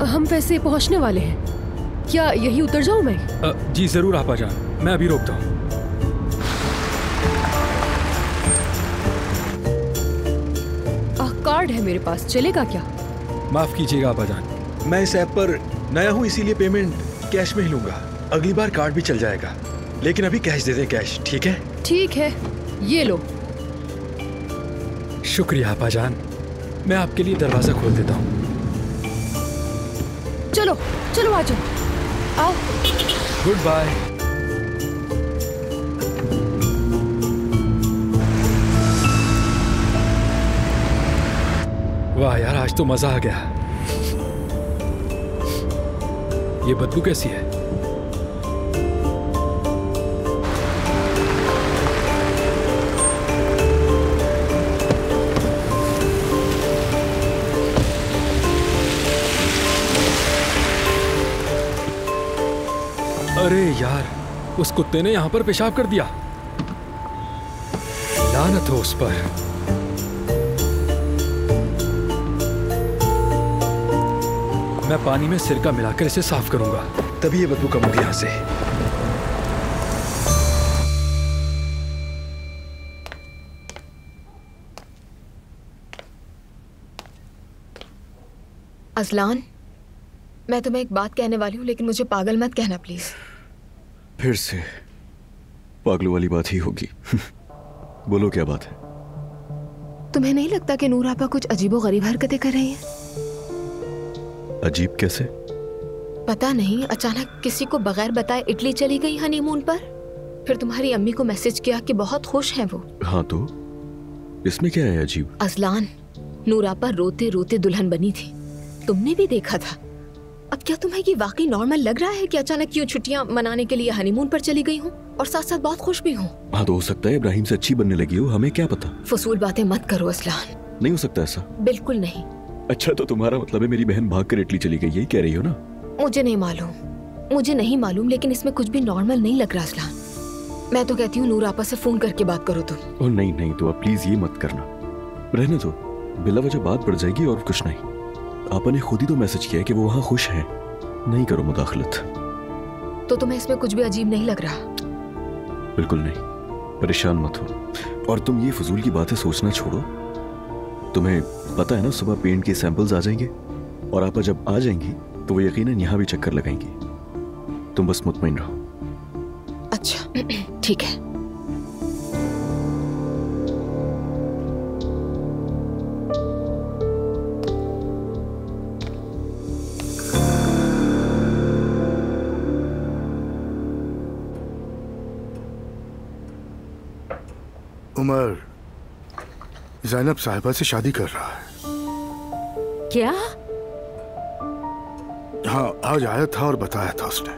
हम वैसे पहुँचने वाले हैं, क्या यही उतर जाऊँ मैं? जी जरूर आपा जान, मैं अभी रोकता हूँ। कार्ड है मेरे पास, चलेगा क्या? माफ कीजिएगा आपा जान, मैं इस ऐप पर नया हूँ, इसीलिए पेमेंट कैश में ही लूंगा। अगली बार कार्ड भी चल जाएगा, लेकिन अभी कैश दे दे, कैश। ठीक है? ठीक है, ये लो। शुक्रिया आपा जान, मैं आपके लिए दरवाजा खोल देता हूँ। चलो चलो आ जाओ, आओ। Goodbye. वाह यार, आज तो मजा आ गया। ये बदबू कैसी है? अरे यार, उस कुत्ते ने यहां पर पेशाब कर दिया। लानत हो उस पर। मैं पानी में सिरका मिलाकर इसे साफ करूंगा, तभी ये बदबू कम होगी यहां से। अजलान, मैं तुम्हें एक बात कहने वाली हूँ, लेकिन मुझे पागल मत कहना प्लीज। फिर से पागलों वाली बात ही होगी। बोलो क्या बात है? तुम्हें नहीं लगता कि नूर आपा कुछ अजीबोगरीब हरकतें कर रही हैं? अजीब कैसे? पता नहीं, अचानक किसी को बगैर बताए इटली चली गई हनीमून पर, फिर तुम्हारी अम्मी को मैसेज किया कि बहुत खुश हैं वो। हाँ तो इसमें क्या है अजीब? अजलान, नूर आपा रोते रोते दुल्हन बनी थी, तुमने भी देखा था। अब क्या तुम्हें ये वाकई नॉर्मल लग रहा है कि अचानक क्यों छुट्टियां मनाने के लिए हनीमून पर चली गई हूँ और साथ साथ बहुत खुश भी हूँ? हाँ तो हो सकता है इब्राहिम से अच्छी बनने लगी हो, हमें क्या पता। फजूल बातें मत करो अजलान। नहीं हो सकता ऐसा। बिल्कुल नहीं। अच्छा तो तुम्हारा मतलब है मेरी बहन भाग कर इटली चली गई, यही कह रही हो ना? मुझे नहीं मालूम, लेकिन इसमें कुछ भी नॉर्मल नहीं लग रहा अजलान। मैं तो कहती हूँ नूर आपा से फोन करके बात करो तुम। ओह नहीं तो अब प्लीज ये मत करना, रहने दो, बिला वजह बात बढ़ जाएगी और कुछ नहीं। आपा ने खुद ही तो मैसेज किया कि वो वहाँ खुश है, नहीं करो मुदाखलत। तो तुम्हें इसमें कुछ भी अजीब नहीं लग रहा? बिल्कुल नहीं, परेशान मत हो। और तुम ये फजूल की बातें सोचना छोड़ो। तुम्हें पता है ना सुबह पेंट के सैंपल्स आ जाएंगे और आपा जब आ जाएंगी तो वो यकीनन यहाँ भी चक्कर लगाएंगी। तुम बस मुतमईन रहो। अच्छा ठीक है। उमर ज़ैनब साहिबा से शादी कर रहा है। क्या? हाँ, आज आया था और बताया था उसने।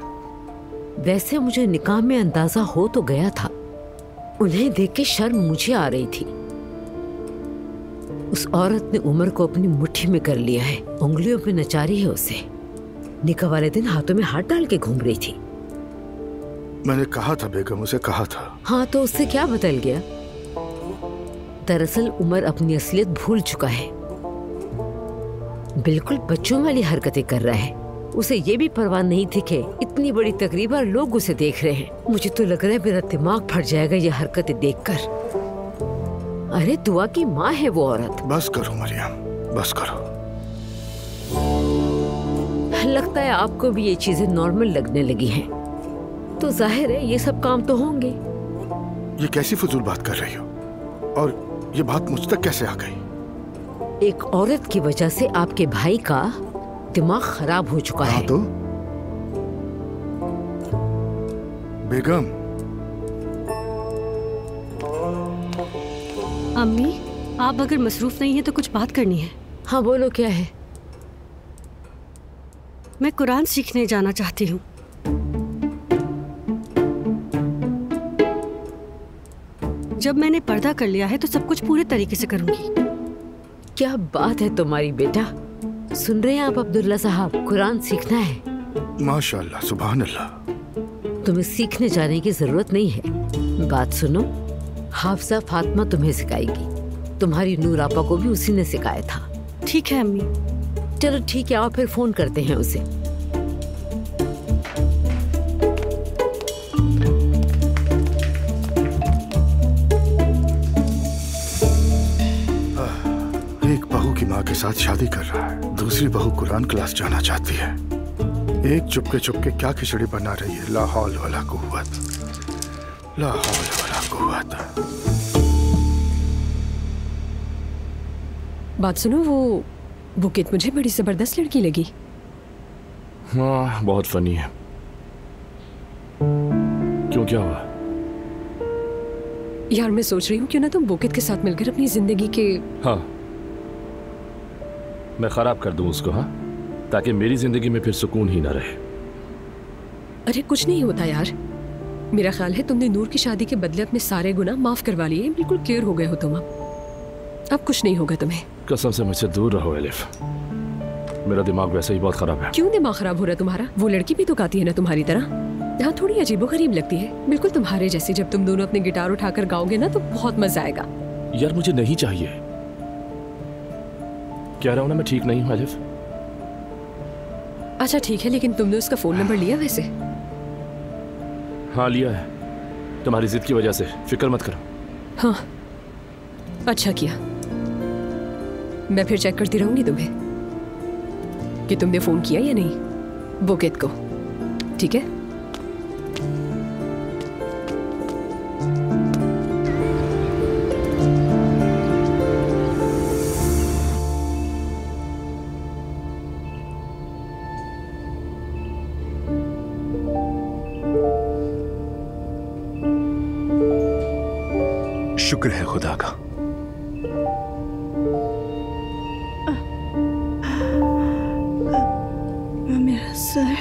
वैसे मुझे निकाह में अंदाजा हो तो गया था। उन्हें देख के शर्म मुझे आ रही थी। उस औरत ने उमर को अपनी मुट्ठी में कर लिया है, उंगलियों पे नचा रही है उसे। निकाह वाले दिन हाथों में हाथ डाल के घूम रही थी। मैंने कहा था बेगम, उसे कहा था। हाँ तो उससे क्या बदल गया? दरअसल उमर अपनी असलियत भूल चुका है। बिल्कुल बच्चों वाली हरकतें कर रहा है। उसे ये भी परवाह नहीं थी कि इतनी बड़ी तकरीब और लोग उसे देख रहे हैं। मुझे तो लग रहा है मेरा दिमाग फट जाएगा ये हरकतें देखकर। अरे दुआ की माँ है वो औरत। बस करो मरियम, बस करो। लगता है आपको भी ये चीजें नॉर्मल लगने लगी हैं। तो जाहिर है ये सब काम तो होंगे। ये कैसी फजूल बात कर रही हो? और ये बात मुझ तक कैसे आ गई? एक औरत की वजह से आपके भाई का दिमाग खराब हो चुका है। तो बेगम। अम्मी, आप अगर मसरूफ नहीं है तो कुछ बात करनी है। हाँ बोलो, क्या है? मैं कुरान सीखने जाना चाहती हूँ। जब मैंने पर्दा कर लिया है तो सब कुछ पूरे तरीके से करूंगी। क्या बात है तुम्हारी बेटा। सुन रहे हैं आप अब्दुल्ला साहब, कुरान सीखना है। माशाअल्लाह, सुभान अल्लाह। तुम्हें सीखने जाने की जरूरत नहीं है। बात सुनो, हाफजा फातिमा तुम्हें सिखाएगी। तुम्हारी नूर आपा को भी उसी ने सिखाया था। ठीक है अम्मी। चलो ठीक है, आओ फिर फोन करते हैं उसे। एक बहू की माँ के साथ शादी कर रहा है, दूसरी बहू कुरान क्लास जाना चाहती है। एक चुपके चुपके क्या खिचड़ी बना रही है। ला हौल वला कुव्वत, ला हौल वला कुव्वत। बात सुनो, वो बुकेत मुझे बड़ी जबरदस्त लड़की लगी। हाँ, बहुत फनी है। क्यों, क्या हुआ? यार मैं सोच रही हूँ क्यों ना तुम बुकेत के साथ मिलकर अपनी जिंदगी के। हाँ, मैं खराब कर दूं उसको, हाँ, ताकि मेरी जिंदगी में फिर सुकून ही ना रहे। अरे कुछ नहीं होता यार। मेरा ख्याल है तुमने नूर की शादी के बदले अपने सारे गुनाह माफ करवा लिए। बिल्कुल क्लियर हो गए हो तुम। अब कुछ नहीं होगा तुम्हें। कसम से मुझसे दूर रहो एलिफ। मेरा दिमाग वैसे ही बहुत खराब है। क्यों दिमाग खराब हो रहा है तुम्हारा? वो लड़की भी तो गाती है ना तुम्हारी तरह। हाँ, थोड़ी अजीबोगरीब लगती है, बिल्कुल तुम्हारे जैसी। जब तुम दोनों अपने गिटार उठाकर गाओगे ना तो बहुत मजा आएगा। यार मुझे नहीं चाहिए। कह रहा हूं ना मैं ठीक नहीं हूं एलिफ। अच्छा ठीक है, लेकिन तुमने उसका फोन नंबर लिया वैसे? हाँ लिया है, तुम्हारी जिद की वजह से। फिक्र मत करो। हाँ अच्छा किया। मैं फिर चेक करती रहूंगी तुम्हें कि तुमने फोन किया या नहीं बुकेत को। ठीक है? शुक्र है खुदा का। मेरा सर।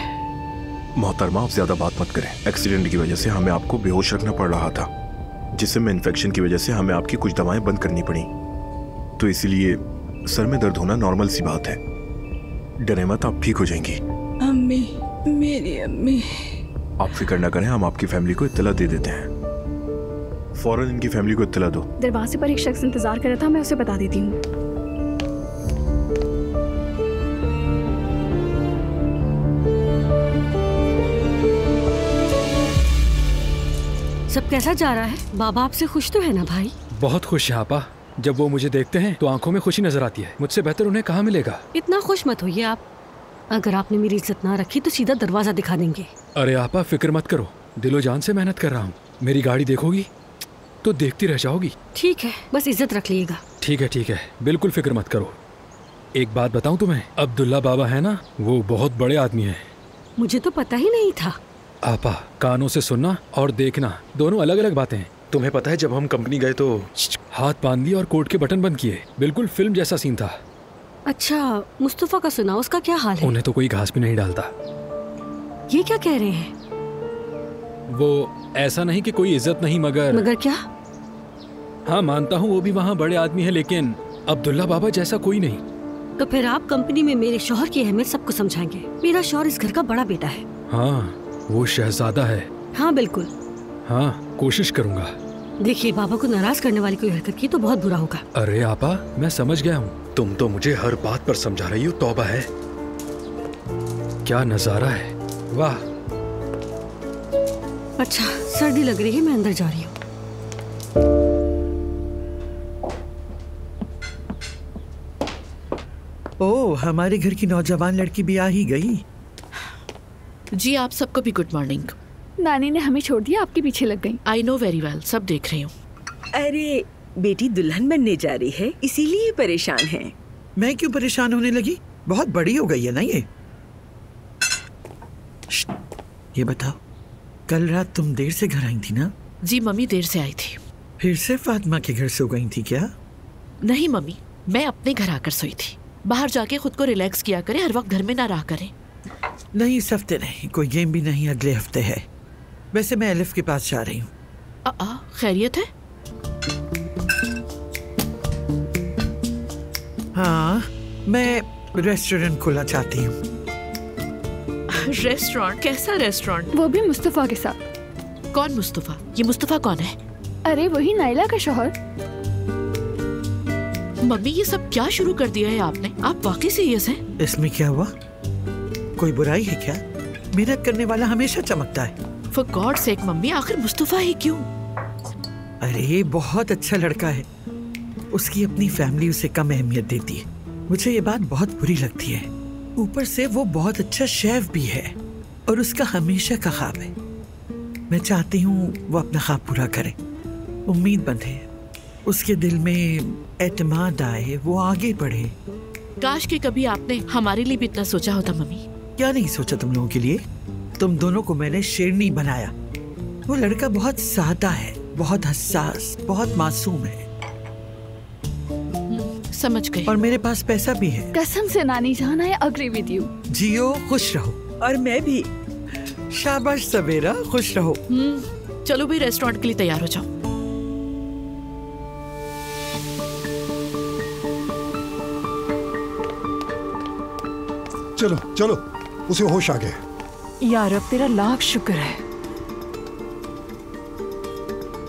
मोहतरमा, आप ज्यादा बात मत करें। एक्सीडेंट की वजह से हमें आपको बेहोश रखना पड़ रहा था, जिसम में इन्फेक्शन की वजह से हमें आपकी कुछ दवाएं बंद करनी पड़ी। तो इसीलिए सर में दर्द होना नॉर्मल सी बात है। डरे मत, आप ठीक हो जाएंगी। अम्मी, मेरी अम्मी। आप फिक्र ना करें, हम आपकी फैमिली को इत्तला दे देते हैं। फौरन इनकी फैमिली को इत्तला दो। दरवाजे पर एक शख्स इंतजार कर रहा था, मैं उसे बता देती हूँ। सब कैसा जा रहा है? बाबा आपसे खुश तो है ना भाई? बहुत खुश है आपा। जब वो मुझे देखते हैं तो आंखों में खुशी नजर आती है। मुझसे बेहतर उन्हें कहाँ मिलेगा। इतना खुश मत होइए आप। अगर आपने मेरी इज्जत ना रखी तो सीधा दरवाजा दिखा देंगे। अरे आपा फिक्र मत करो, दिलो जान से मेहनत कर रहा हूँ। मेरी गाड़ी देखोगी तो देखती रह जाओगी। ठीक है, बस इज्जत रख लीजिएगा। ठीक है, बिल्कुल फिक्र मत करो। एक बात बताऊं तुम्हें, अब्दुल्ला बाबा है ना, वो बहुत बड़े आदमी हैं। मुझे तो पता ही नहीं था। आपा कानों से सुनना और देखना दोनों अलग अलग बातें हैं। तुम्हें पता है जब हम कंपनी गए तो हाथ बांध दिए और कोट के बटन बंद किए। बिल्कुल फिल्म जैसा सीन था। अच्छा, मुस्तफा का सुना, उसका क्या हाल है? उन्हें तो कोई घास भी नहीं डालता। ये क्या कह रहे हैं? वो ऐसा नहीं कि कोई इज्जत नहीं, मगर क्या? हाँ मानता हूँ वो भी वहाँ बड़े आदमी है, लेकिन अब्दुल्ला बाबा जैसा कोई नहीं। तो फिर आप कंपनी में मेरे शौहर की अहमियत सबको समझाएंगे। मेरा शौहर इस घर का बड़ा बेटा है। हाँ, वो शहजादा है। हाँ बिल्कुल। हाँ, कोशिश करूँगा। देखिए, बाबा को नाराज करने वाली कोई हरकत की तो बहुत बुरा होगा। अरे आपा, मैं समझ गया हूँ। तुम तो मुझे हर बात पर समझा रही हो। तौबा है, क्या नजारा है, वाह। अच्छा, सर्दी लग रही है, मैं अंदर जा रही हूँ। ओह, हमारे घर की नौजवान लड़की भी आ ही गई। जी आप सबको भी गुड मॉर्निंग। नानी ने हमें छोड़ दिया, आपके पीछे लग गई। आई नो वेरी वेल, सब देख रही हूँ। अरे बेटी दुल्हन बनने जा रही है, इसीलिए परेशान है। मैं क्यों परेशान होने लगी? बहुत बड़ी हो गई है ना ये। ये बताओ, कल रात तुम देर से घर आई थी ना? जी मम्मी देर से आई थी। फिर से फातिमा के घर सो गई थी क्या? नहीं मम्मी, मैं अपने घर आकर सोई थी। बाहर जाके खुद को रिलैक्स किया करें, हर वक्त घर में ना रहा करें। नहीं, इस हफ्ते नहीं, कोई गेम भी नहीं, अगले हफ्ते है। वैसे मैं एलिफ के पास जा रही हूँ। खैरियत है? हाँ, मैं रेस्टोरेंट खोलना चाहती हूँ। रेस्टोरेंट? कैसा रेस्टोरेंट? वो भी मुस्तफा के साथ। कौन मुस्तफा? ये मुस्तफा कौन है? अरे वही नाइला का शौहर। मम्मी ये सब क्या शुरू कर दिया है आपने? आप वाकई सीरियस हैं? इसमें क्या हुआ? कोई बुराई है क्या? मेहनत करने वाला हमेशा चमकता है। For God's sake मम्मी, आखिर मुस्तफा ही क्यों? अरे बहुत अच्छा लड़का है, उसकी अपनी फैमिली उसे कम अहमियत देती है। मुझे ये बात बहुत बुरी लगती है। ऊपर से वो बहुत अच्छा शेफ भी है और उसका हमेशा का ख्वाब है। मैं चाहती हूँ वो अपना ख्वाब पूरा करे, उम्मीद बंधे, उसके दिल में एतमाद आए, वो आगे बढ़े। काश कि कभी आपने हमारे लिए भी इतना सोचा होता मम्मी। क्या नहीं सोचा तुम लोगों के लिए? तुम दोनों को मैंने शेरनी बनाया। वो लड़का बहुत सादा है, बहुत हसास, बहुत मासूम है। समझ गई। और मेरे पास पैसा भी है। कसम से नानी जान, आई एग्री विद यू। जियो, खुश रहो। और मैं भी। शाबाश सवेरा, खुश रहो। चलो भी रेस्टोरेंट के लिए तैयार हो जाओ। चलो चलो, उसे होश आ गया। यार अब तेरा लाख शुक्र है।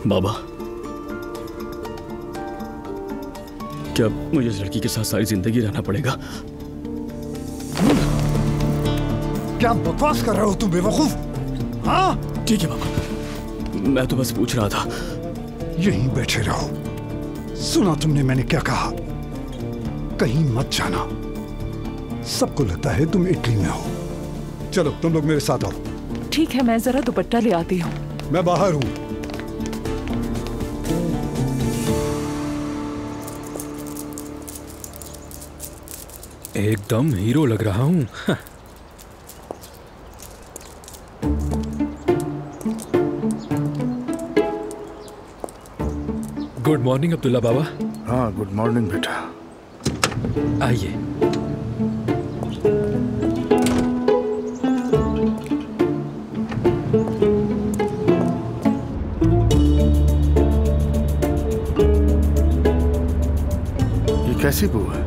बाबा, क्या मुझे इस लड़की के साथ सारी जिंदगी रहना पड़ेगा? क्या बकवास कर रहे हो तुम बेवकूफ? हाँ ठीक है बाबा, मैं तो बस पूछ रहा था। यहीं बैठे रहो। सुना तुमने मैंने क्या कहा? कहीं मत जाना। सबको लगता है तुम इटली में हो। चलो तुम लोग मेरे साथ आओ। ठीक है, मैं जरा दुपट्टा ले आती हूँ। मैं बाहर हूँ। एकदम हीरो लग रहा हूँ। गुड मॉर्निंग अब्दुल्ला बाबा। हाँ गुड मॉर्निंग बेटा। आइए। ये कैसी बू है?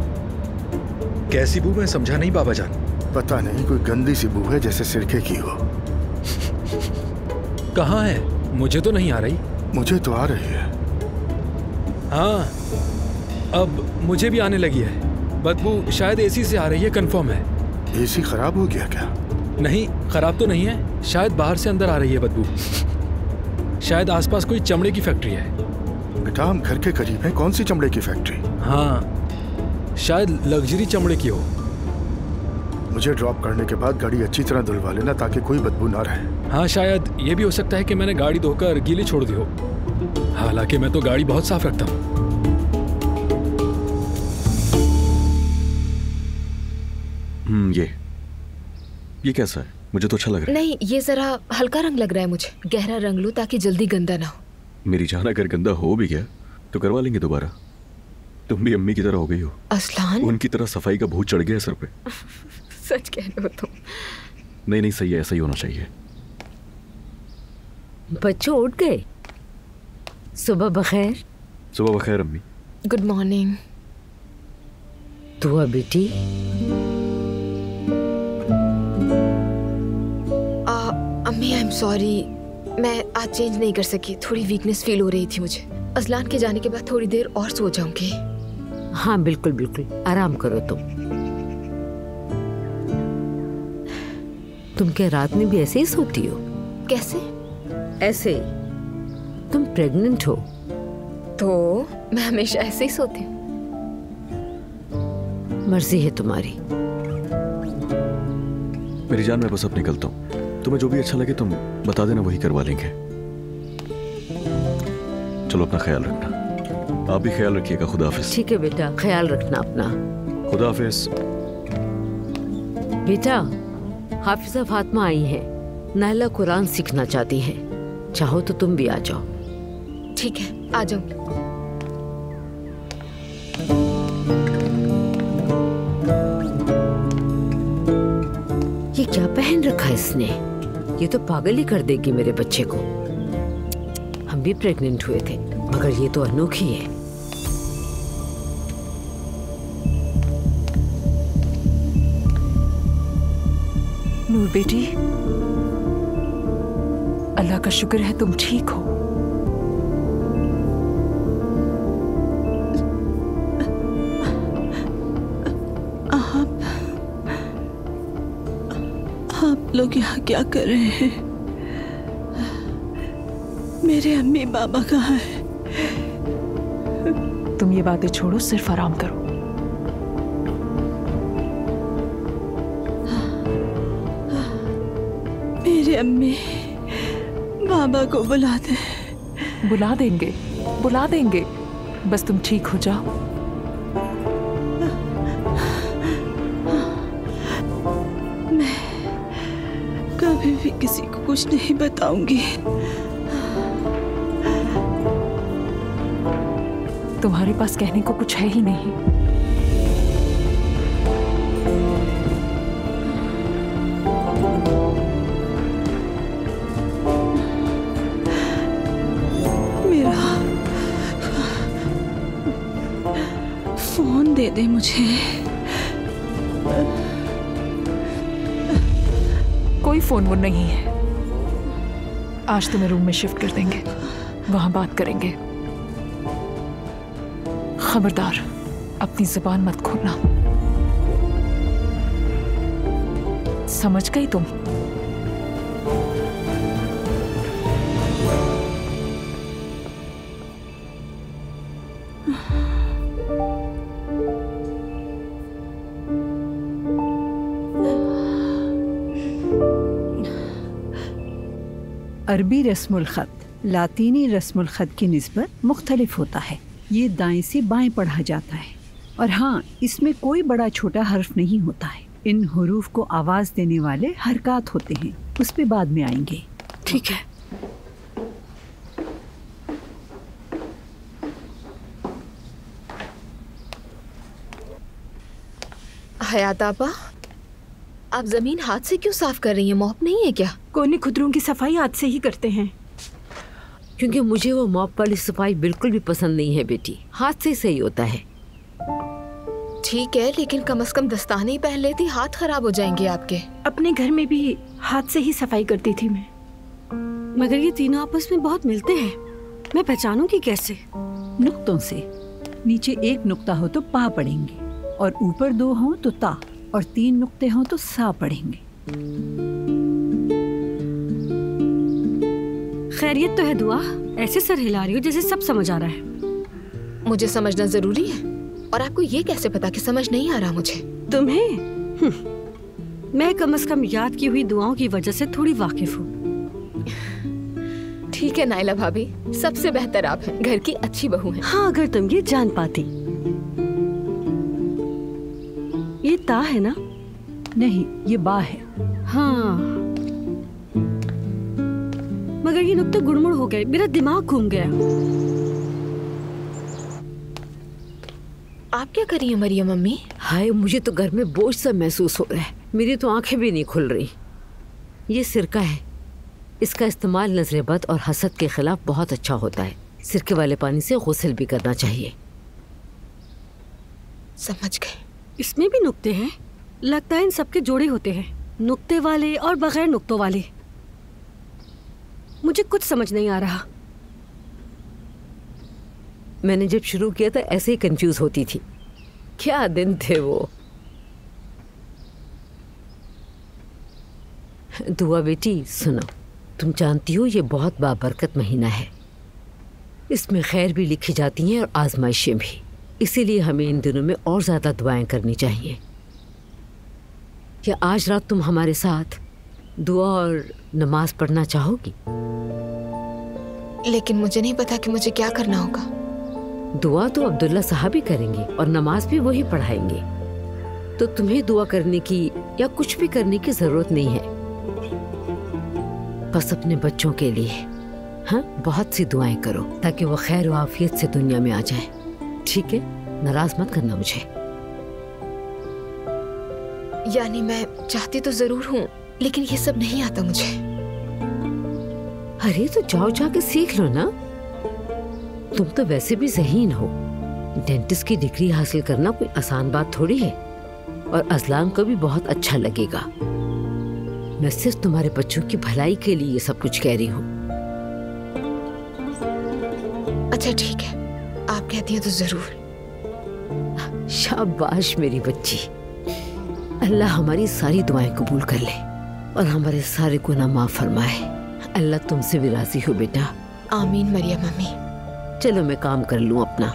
कैसी बू? मैं समझा नहीं बाबा जान। पता नहीं, कोई गंदी सी बू है जैसे सिरके की हो। कहाँ है? मुझे तो नहीं आ रही। मुझे तो आ रही है। हाँ, अब मुझे भी आने लगी है। बदबू शायद एसी से आ रही है, कंफर्म है। एसी खराब हो गया क्या? नहीं, खराब तो नहीं है, शायद बाहर से अंदर आ रही है बदबू। शायद आसपास कोई चमड़े की फैक्ट्री है। बेटा हम घर के करीब हैं, कौन सी चमड़े की फैक्ट्री? हाँ, शायद लग्जरी चमड़े की हो। मुझे ड्रॉप करने के बाद गाड़ी अच्छी तरह धुलवा लेना ताकि कोई बदबू ना रहे। हाँ, शायद ये भी हो सकता है कि मैंने गाड़ी धोकर गीली छोड़ दी हो। हालांकि मैं तो गाड़ी बहुत साफ रखता हूँ। ये कैसा है? मुझे तो अच्छा लग रहा है। नहीं, ये जरा हल्का रंग लग रहा है मुझे। गहरा रंग लो ताकि जल्दी गंदा ना हो। मेरी जान, अगर गंदा हो भी गया तो करवा लेंगे दोबारा। तुम भी अम्मी की तरह हो गई हो। असलान, उनकी तरह सफाई का भूत चढ़ गया सर पे। सच कह रहे हो तुम। नहीं, सही है, ऐसा ही होना चाहिए। बच्चों उठ गए? सुबह बखैर। सुबह बखैर अम्मी। Good morning. दुआ बेटी। अम्मी आई एम सॉरी, मैं आज चेंज नहीं कर सकी। थोड़ी वीकनेस फील हो रही थी मुझे। असलान के जाने के बाद थोड़ी देर और सो जाऊंगी। हाँ बिल्कुल बिल्कुल, आराम करो तुम क्या रात में भी ऐसे ही सोती हो? कैसे? ऐसे। तुम प्रेग्नेंट हो तो मैं हमेशा ऐसे ही सोती हूँ। मर्जी है तुम्हारी। मेरी जान, मैं बस अब निकलता हूँ। तुम्हें जो भी अच्छा लगे तुम बता देना, वही करवा लेंगे। चलो अपना ख्याल रखना। आप भी ख्याल रखिएगा। खुदा हाफिज। ठीक है बेटा, ख्याल रखना अपना। खुदा हाफिज। बेटा, हाफिजा फातिमा आई है। नायला कुरान सीखना चाहती है, चाहो तो तुम भी आ जाओ। ठीक है, आ जाओ। ये क्या पहन रखा है इसने? ये तो पागल ही कर देगी मेरे बच्चे को। हम भी प्रेग्नेंट हुए थे, मगर ये तो अनोखी है। नूर बेटी, अल्लाह का शुक्र है तुम ठीक हो। आप लोग यहाँ क्या कर रहे हैं? मेरे अम्मी बाबा कहाँ हैं? तुम ये बातें छोड़ो, सिर्फ आराम करो। मेरे अम्मी बाबा को बुला दे। बुला देंगे, बुला देंगे, बस तुम ठीक हो जाओ। कभी भी किसी को कुछ नहीं बताऊंगी। तुम्हारे पास कहने को कुछ है ही नहीं। मेरा फोन दे दे मुझे। कोई फोन वो नहीं है। आज तुम्हें रूम में शिफ्ट कर देंगे, वहां बात करेंगे। खबरदार, अपनी जुबान मत खोलना, समझ गई तुम? अरबी रस्मुल ख़त लातीनी रस्मुल ख़त की निस्बत मुख्तलिफ होता है। ये दाएं से बाएं पढ़ा जाता है और हाँ, इसमें कोई बड़ा छोटा हर्फ नहीं होता है। इन हुरूफ को आवाज़ देने वाले हरकत होते हैं, उस पे बाद में आएंगे। ठीक है। हयात आपा, आप जमीन हाथ से क्यों साफ कर रही हैं? मॉप नहीं है क्या? कोने खुदरों की सफाई हाथ से ही करते हैं। क्योंकि मुझे वो मॉप वाली सफाई बिल्कुल भी पसंद नहीं है बेटी, हाथ से सही होता है। ठीक है, लेकिन कम से कम दस्ताने ही पहन लेती, हाथ खराब हो जाएंगे आपके। अपने घर में भी हाथ से ही सफाई करती थी मैं। मगर ये तीनों आपस में बहुत मिलते हैं, मैं पहचानूंगी कैसे? नुक्तों से। नीचे एक नुक्ता हो तो पा पढ़ेंगे और ऊपर दो हो तो ता और तीन नुक्ते हो तो सा पढ़ेंगे। खैरियत तो है दुआ? ऐसे सर हिला रही हो जैसे सब समझ आ रहा है। मुझे समझना जरूरी है, और आपको ये कैसे पता कि समझ नहीं आ रहा मुझे? तुम्हें? मैं कम से कम याद की हुई दुआओं की वजह से थोड़ी वाकिफ हूँ। ठीक है नाइला भाभी, सबसे बेहतर आप हैं, घर की अच्छी बहू हैं। हाँ, अगर तुम ये जान पाती। ये ता है ना? नहीं, ये बा है। हाँ, मगर ये नुक्ते गुड़मुड़ हो गए, मेरा दिमाग घूम गया। आप क्या कर रही हैं मरियम मम्मी? हाय, मुझे तो घर में बोझ सा महसूस हो रहा है। मेरी तो आंखें भी नहीं खुल रही। ये सिरका है, इसका इस्तेमाल नजर बद और हसद के खिलाफ बहुत अच्छा होता है। सिरके वाले पानी से गुस्ल भी करना चाहिए। समझ गए। इसमें भी नुक्ते हैं? लगता है इन सबके जोड़े होते हैं, नुक्ते वाले और बगैर नुक्तों वाले। मुझे कुछ समझ नहीं आ रहा। मैंने जब शुरू किया था ऐसे ही कंफ्यूज होती थी। क्या दिन थे वो। दुआ बेटी सुनो, तुम जानती हो ये बहुत बाबरकत महीना है। इसमें खैर भी लिखी जाती हैं और आजमाइशें भी। इसीलिए हमें इन दिनों में और ज्यादा दुआएं करनी चाहिए। क्या आज रात तुम हमारे साथ दुआ और नमाज पढ़ना चाहोगी? लेकिन मुझे नहीं पता कि मुझे क्या करना होगा। दुआ तो अब्दुल्ला साहब ही करेंगे और नमाज भी वही पढ़ाएंगे, तो तुम्हें दुआ करने की या कुछ भी करने की जरूरत नहीं है। बस अपने बच्चों के लिए हाँ बहुत सी दुआएं करो ताकि वो खैर और आफियत से दुनिया में आ जाए। ठीक है, नाराज मत करना मुझे। यानी मैं चाहती तो जरूर हूँ, लेकिन ये सब नहीं आता मुझे। अरे तो जाओ जाके सीख लो ना। तुम तो वैसे भी ज़हीन हो। डेंटिस्ट की डिग्री हासिल करना कोई आसान बात थोड़ी है, और अज़लाम को भी बहुत अच्छा लगेगा। मैं सिर्फ तुम्हारे बच्चों की भलाई के लिए ये सब कुछ कह रही हूँ। अच्छा ठीक है, आप कहती हैं तो जरूर। शाबाश मेरी बच्ची। अल्लाह हमारी सारी दुआएं कबूल कर ले और हमारे सारे गुनाह माफ फरमाए। अल्लाह तुमसे भी राजी हो बेटा। आमीन मरियम मम्मी। चलो मैं काम कर लूँ अपना।